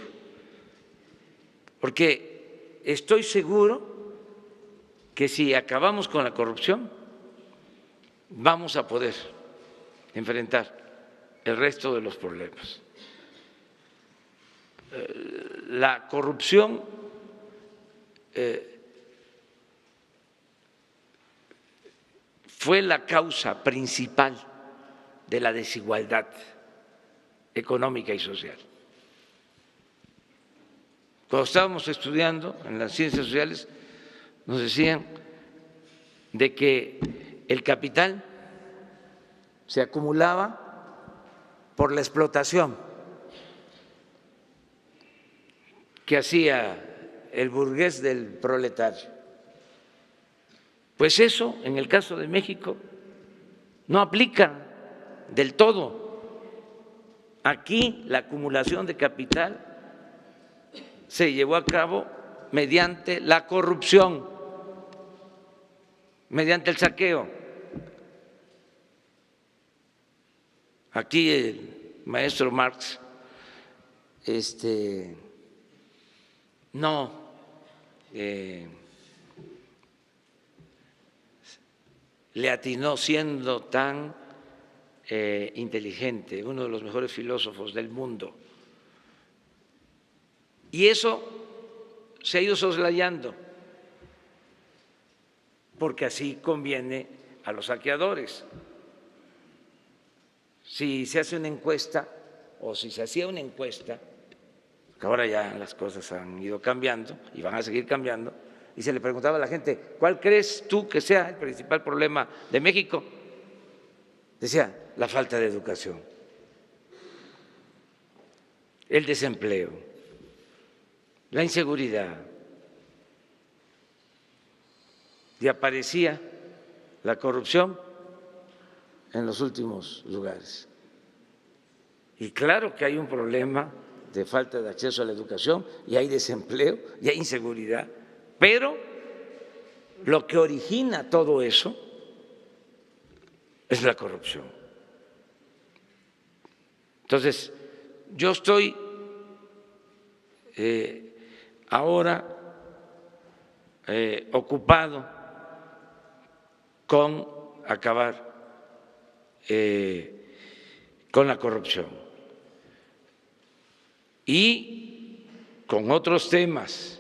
[SPEAKER 1] porque estoy seguro que si acabamos con la corrupción, vamos a poder enfrentar el resto de los problemas. la corrupción fue la causa principal de la desigualdad económica y social. Cuando estábamos estudiando en las ciencias sociales, nos decían de que el capital se acumulaba por la explotación que hacía el burgués del proletario. Pues eso, en el caso de México, no aplica del todo. Aquí la acumulación de capital se llevó a cabo mediante la corrupción, mediante el saqueo. Aquí el maestro Marx no le atinó, siendo tan inteligente, uno de los mejores filósofos del mundo. Y eso se ha ido soslayando, porque así conviene a los saqueadores. Si se hace una encuesta, o si se hacía una encuesta, que ahora ya las cosas han ido cambiando y van a seguir cambiando, y se le preguntaba a la gente, ¿cuál crees tú que sea el principal problema de México? Decía, la falta de educación, el desempleo, la inseguridad, y aparecía la corrupción en los últimos lugares. Y claro que hay un problema de falta de acceso a la educación, y hay desempleo, y hay inseguridad, pero lo que origina todo eso es la corrupción. Entonces, yo estoy ahora ocupado con acabar con la corrupción y con otros temas,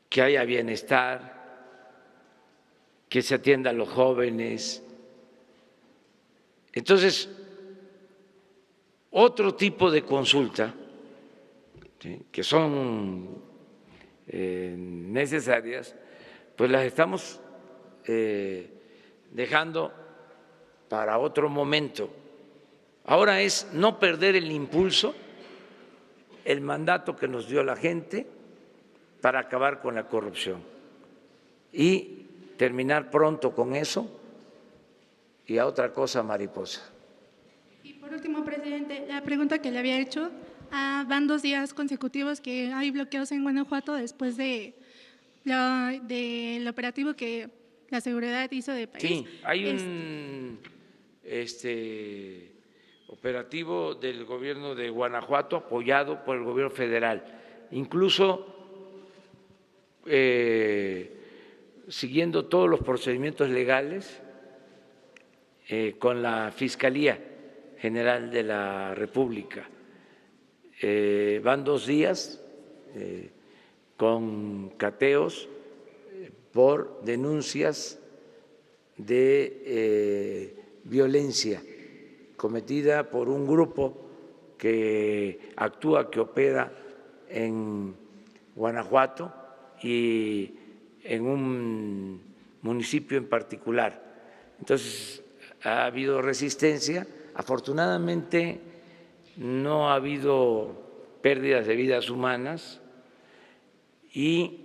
[SPEAKER 1] que haya bienestar, que se atienda a los jóvenes. Entonces, otro tipo de consulta, ¿sí?, que son necesarias, pues las estamos dejando para otro momento. Ahora es no perder el impulso, el mandato que nos dio la gente para acabar con la corrupción y terminar pronto con eso y a otra cosa mariposa.
[SPEAKER 16] Y por último, presidente, la pregunta que le había hecho, van 2 días consecutivos que hay bloqueos en Guanajuato después del operativo que la seguridad hizo de país.
[SPEAKER 1] Sí, hay un operativo del gobierno de Guanajuato apoyado por el gobierno federal, incluso siguiendo todos los procedimientos legales con la Fiscalía General de la República. Van 2 días con cateos por denuncias de violencia cometida por un grupo que actúa, que opera en Guanajuato y en un municipio en particular. Entonces, ha habido resistencia. Afortunadamente, no ha habido pérdidas de vidas humanas y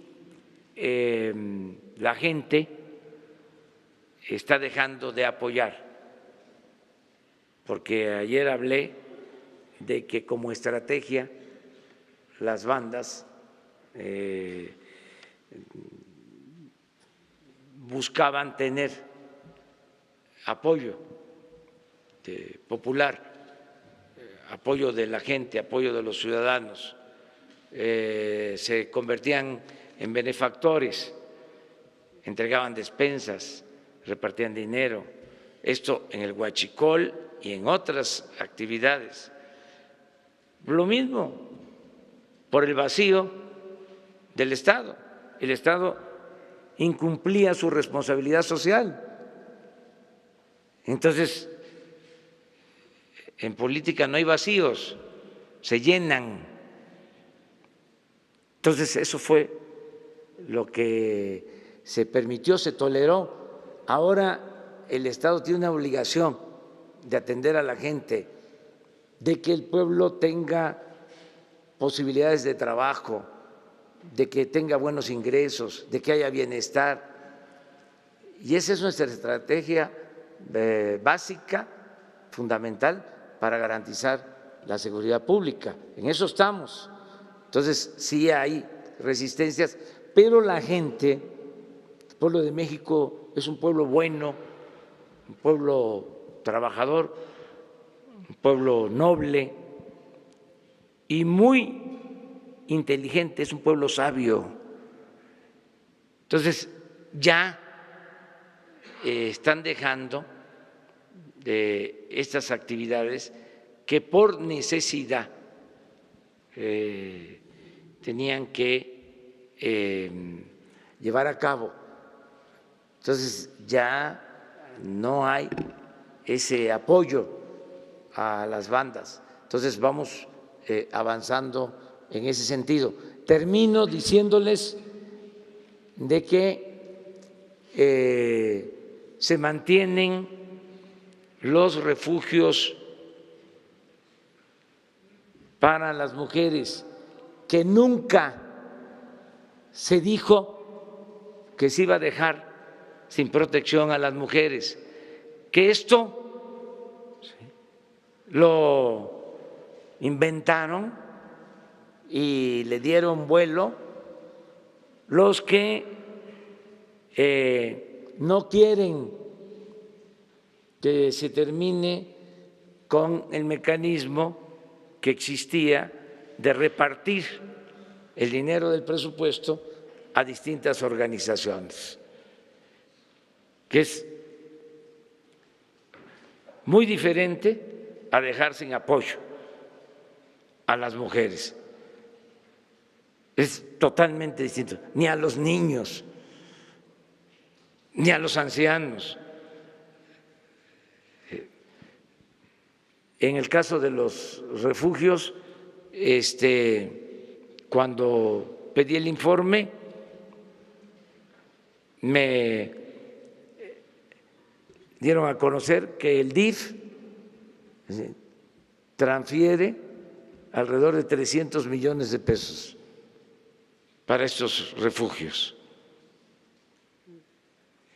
[SPEAKER 1] la gente está dejando de apoyar, porque ayer hablé de que como estrategia las bandas buscaban tener apoyo popular, apoyo de la gente, apoyo de los ciudadanos, se convertían en benefactores, entregaban despensas, repartían dinero, esto en el huachicol y en otras actividades. Lo mismo por el vacío del Estado. El Estado incumplía su responsabilidad social. Entonces, en política no hay vacíos, se llenan. Entonces, eso fue lo que se permitió, se toleró. Ahora el Estado tiene una obligación de atender a la gente, de que el pueblo tenga posibilidades de trabajo, de que tenga buenos ingresos, de que haya bienestar. Y esa es nuestra estrategia básica, fundamental, para garantizar la seguridad pública. En eso estamos. Entonces, sí hay resistencias, pero la gente, el pueblo de México es un pueblo bueno, un pueblo trabajador, un pueblo noble y muy inteligente, es un pueblo sabio. Entonces, ya están dejando de estas actividades que por necesidad tenían que llevar a cabo. Entonces ya no hay ese apoyo a las bandas. Entonces vamos avanzando en ese sentido. Termino diciéndoles de que se mantienen los refugios para las mujeres, que nunca se dijo que se iba a dejar sin protección a las mujeres, que esto lo inventaron y le dieron vuelo los que no quieren que se termine con el mecanismo que existía de repartir el dinero del presupuesto a distintas organizaciones, que es muy diferente a dejar sin apoyo a las mujeres. Es totalmente distinto, ni a los niños, ni a los ancianos. En el caso de los refugios, cuando pedí el informe, me dieron a conocer que el DIF transfiere alrededor de 300 millones de pesos para estos refugios.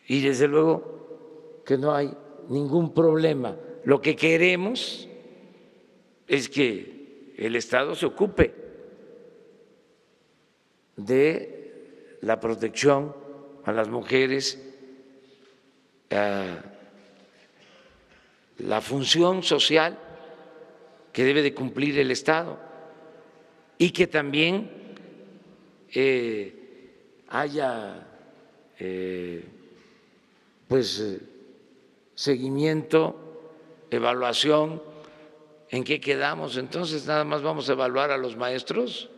[SPEAKER 1] Y desde luego que no hay ningún problema. Lo que queremos es que el Estado se ocupe de la protección a las mujeres, a la función social que debe de cumplir el Estado, y que también haya seguimiento, evaluación. ¿En qué quedamos? Entonces, nada más vamos a evaluar a los maestros,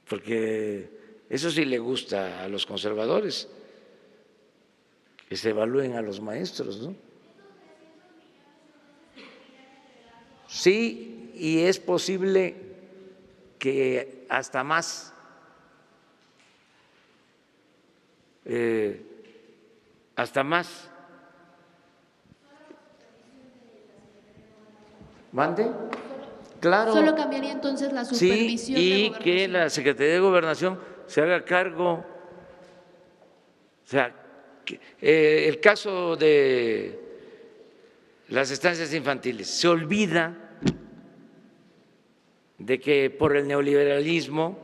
[SPEAKER 1] porque eso sí le gusta a los conservadores, que se evalúen a los maestros, ¿no? Sí, y es posible que hasta más. Hasta más. ¿Mande? Claro.
[SPEAKER 17] Solo cambiaría entonces la supervisión.
[SPEAKER 1] Sí, y
[SPEAKER 17] de
[SPEAKER 1] que la Secretaría de Gobernación se haga cargo. O sea, el caso de las estancias infantiles, se olvida de que por el neoliberalismo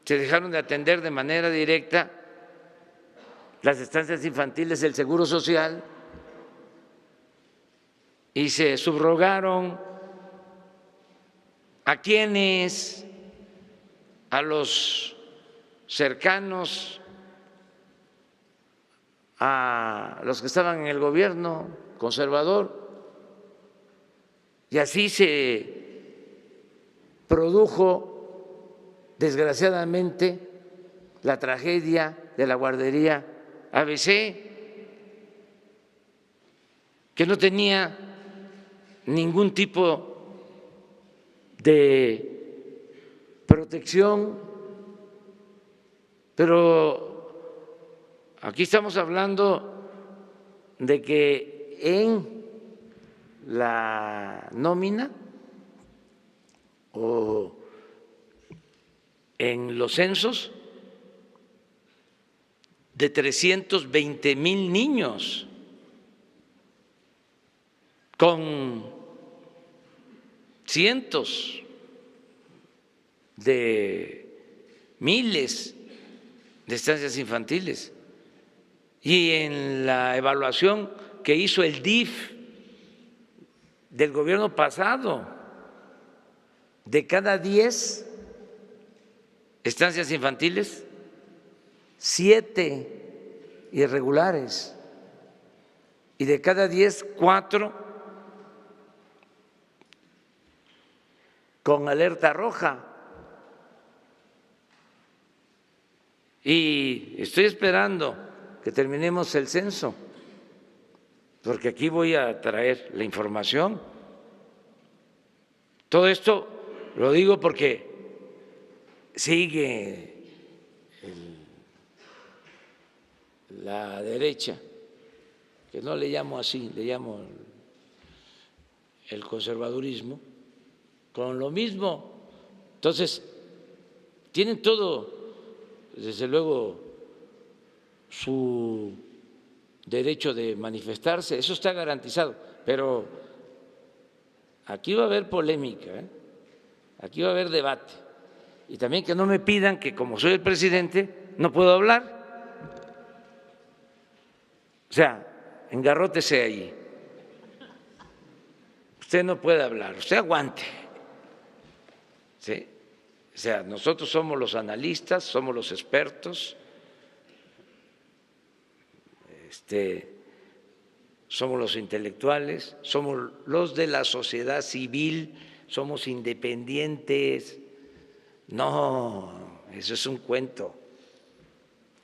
[SPEAKER 1] se dejaron de atender de manera directa las estancias infantiles del Seguro Social y se subrogaron a quienes, a los cercanos a los que estaban en el gobierno conservador, y así se produjo desgraciadamente la tragedia de la guardería ABC, que no tenía ningún tipo de protección, pero aquí estamos hablando de que en la nómina o en los censos de 320,000 niños con cientos de miles de estancias infantiles. Y en la evaluación que hizo el DIF del gobierno pasado, de cada 10 estancias infantiles, 7 irregulares, y de cada 10, 4 con alerta roja. Y estoy esperando que terminemos el censo, porque aquí voy a traer la información. Todo esto lo digo porque sigue la derecha, que no le llamo así, le llamo el conservadurismo, con lo mismo. Entonces, tienen todo, desde luego, su derecho de manifestarse, eso está garantizado, pero aquí va a haber polémica, ¿eh? Aquí va a haber debate, y también que no me pidan que como soy el presidente no puedo hablar. O sea, engarrótese ahí. Usted no puede hablar, usted aguante. ¿Sí? O sea, nosotros somos los analistas, somos los expertos, somos los intelectuales, somos los de la sociedad civil, somos independientes. No, eso es un cuento.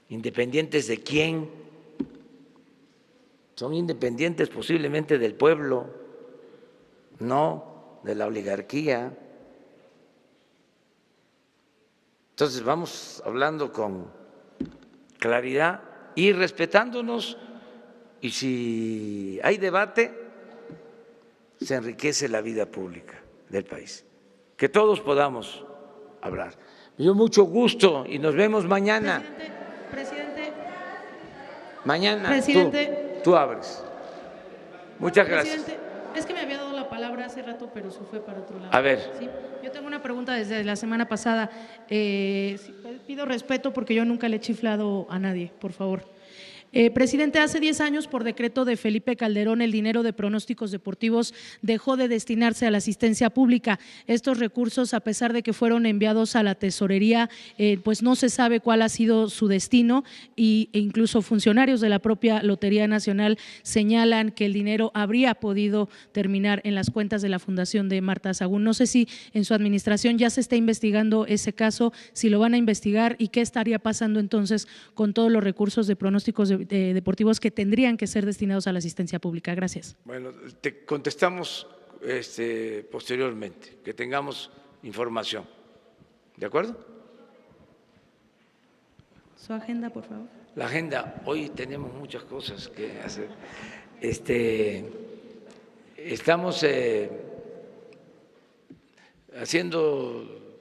[SPEAKER 1] ¿Independientes de quién? Son independientes posiblemente del pueblo, no de la oligarquía. Entonces vamos hablando con claridad y respetándonos, y si hay debate, se enriquece la vida pública del país. Que todos podamos hablar. Me dio mucho gusto y nos vemos mañana.
[SPEAKER 18] Presidente.
[SPEAKER 1] Mañana
[SPEAKER 18] Presidente.
[SPEAKER 1] Tú abres. Muchas gracias.
[SPEAKER 18] Presidente, es que me había dado la palabra hace rato, pero se fue para otro lado.
[SPEAKER 1] A ver.
[SPEAKER 18] ¿Sí? Yo tengo una pregunta desde la semana pasada. Pido respeto porque yo nunca le he chiflado a nadie, por favor. Presidente, hace 10 años, por decreto de Felipe Calderón, el dinero de pronósticos deportivos dejó de destinarse a la asistencia pública. Estos recursos, a pesar de que fueron enviados a la tesorería, pues no se sabe cuál ha sido su destino, e incluso funcionarios de la propia Lotería Nacional señalan que el dinero habría podido terminar en las cuentas de la Fundación de Marta Sahagún. No sé si en su administración ya se está investigando ese caso, si lo van a investigar, y qué estaría pasando entonces con todos los recursos de pronósticos deportivos que tendrían que ser destinados a la asistencia pública. Gracias.
[SPEAKER 1] Bueno, te contestamos posteriormente, que tengamos información. ¿De acuerdo?
[SPEAKER 18] Su agenda, por favor.
[SPEAKER 1] La agenda, hoy tenemos muchas cosas que hacer. Estamos haciendo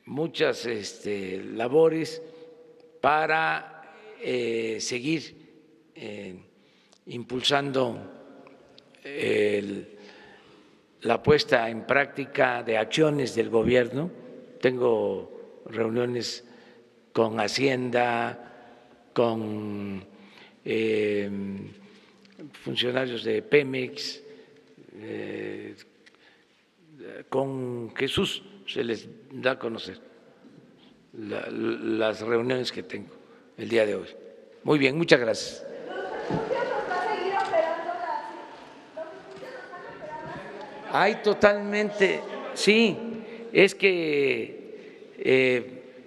[SPEAKER 1] muchas labores para seguir impulsando la puesta en práctica de acciones del gobierno. Tengo reuniones con Hacienda, con funcionarios de Pemex, con Jesús, se les da a conocer las reuniones que tengo el día de hoy. Muy bien, muchas gracias. Hay totalmente, sí, es que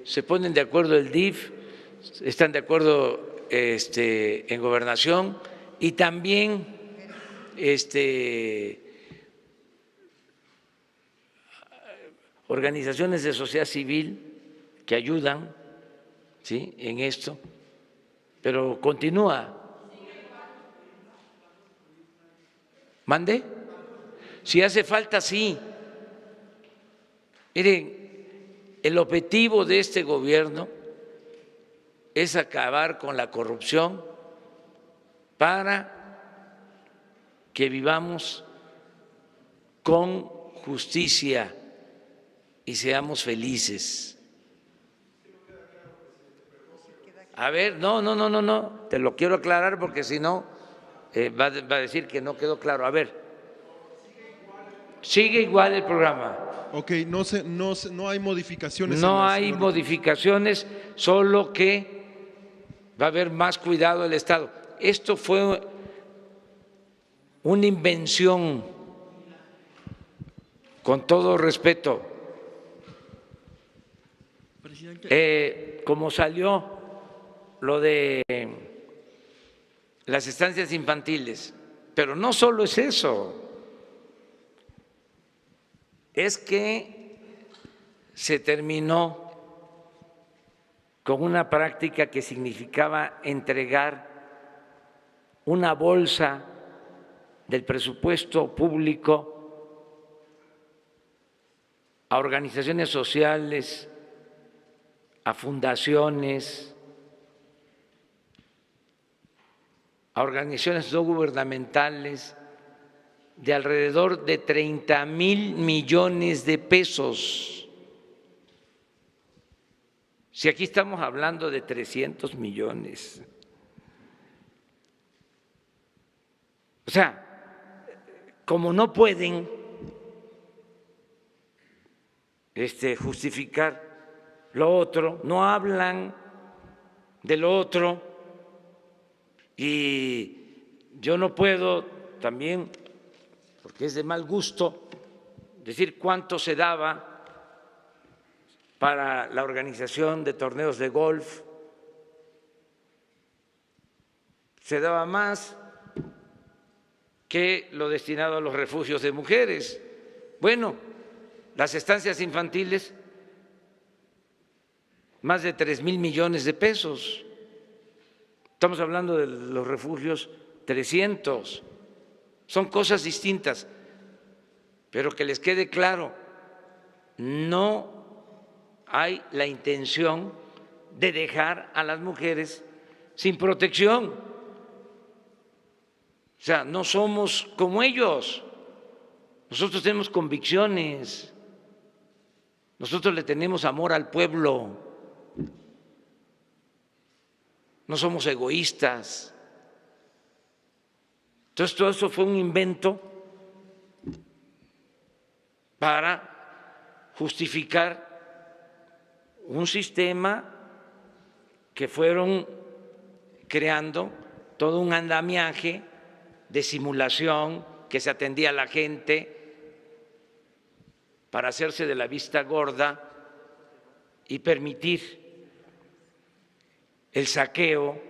[SPEAKER 1] se ponen de acuerdo el DIF, están de acuerdo en Gobernación y también organizaciones de sociedad civil que ayudan, ¿sí?, en esto, pero continúa. ¿Mande? Si hace falta, sí. Miren, el objetivo de este gobierno es acabar con la corrupción para que vivamos con justicia y seamos felices. A ver, no, te lo quiero aclarar porque si no va a decir que no quedó claro. A ver, sigue igual el programa.
[SPEAKER 15] Ok, no hay modificaciones.
[SPEAKER 1] No hay modificaciones, solo que va a haber más cuidado del Estado. Esto fue una invención, con todo respeto. Como salió lo de las estancias infantiles, pero no solo es eso, es que se terminó con una práctica que significaba entregar una bolsa del presupuesto público a organizaciones sociales, a fundaciones, a organizaciones no gubernamentales, de alrededor de 30,000 millones de pesos. Si aquí estamos hablando de 300 millones. O sea, como no pueden justificar lo otro, no hablan de lo otro, y yo no puedo también, porque es de mal gusto, decir cuánto se daba para la organización de torneos de golf. Se daba más que lo destinado a los refugios de mujeres. Bueno, las estancias infantiles, más de 3,000 millones de pesos. Estamos hablando de los refugios, 300. Son cosas distintas, pero que les quede claro, no hay la intención de dejar a las mujeres sin protección. O sea, no somos como ellos. Nosotros tenemos convicciones, nosotros le tenemos amor al pueblo, no somos egoístas. Entonces, todo eso fue un invento para justificar un sistema que fueron creando todo un andamiaje de simulación, que se atendía a la gente para hacerse de la vista gorda y permitir el saqueo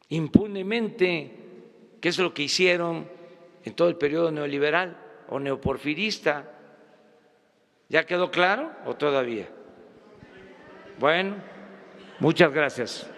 [SPEAKER 1] impunemente, que es lo que hicieron en todo el periodo neoliberal o neoporfirista. ¿Ya quedó claro o todavía? Bueno, muchas gracias.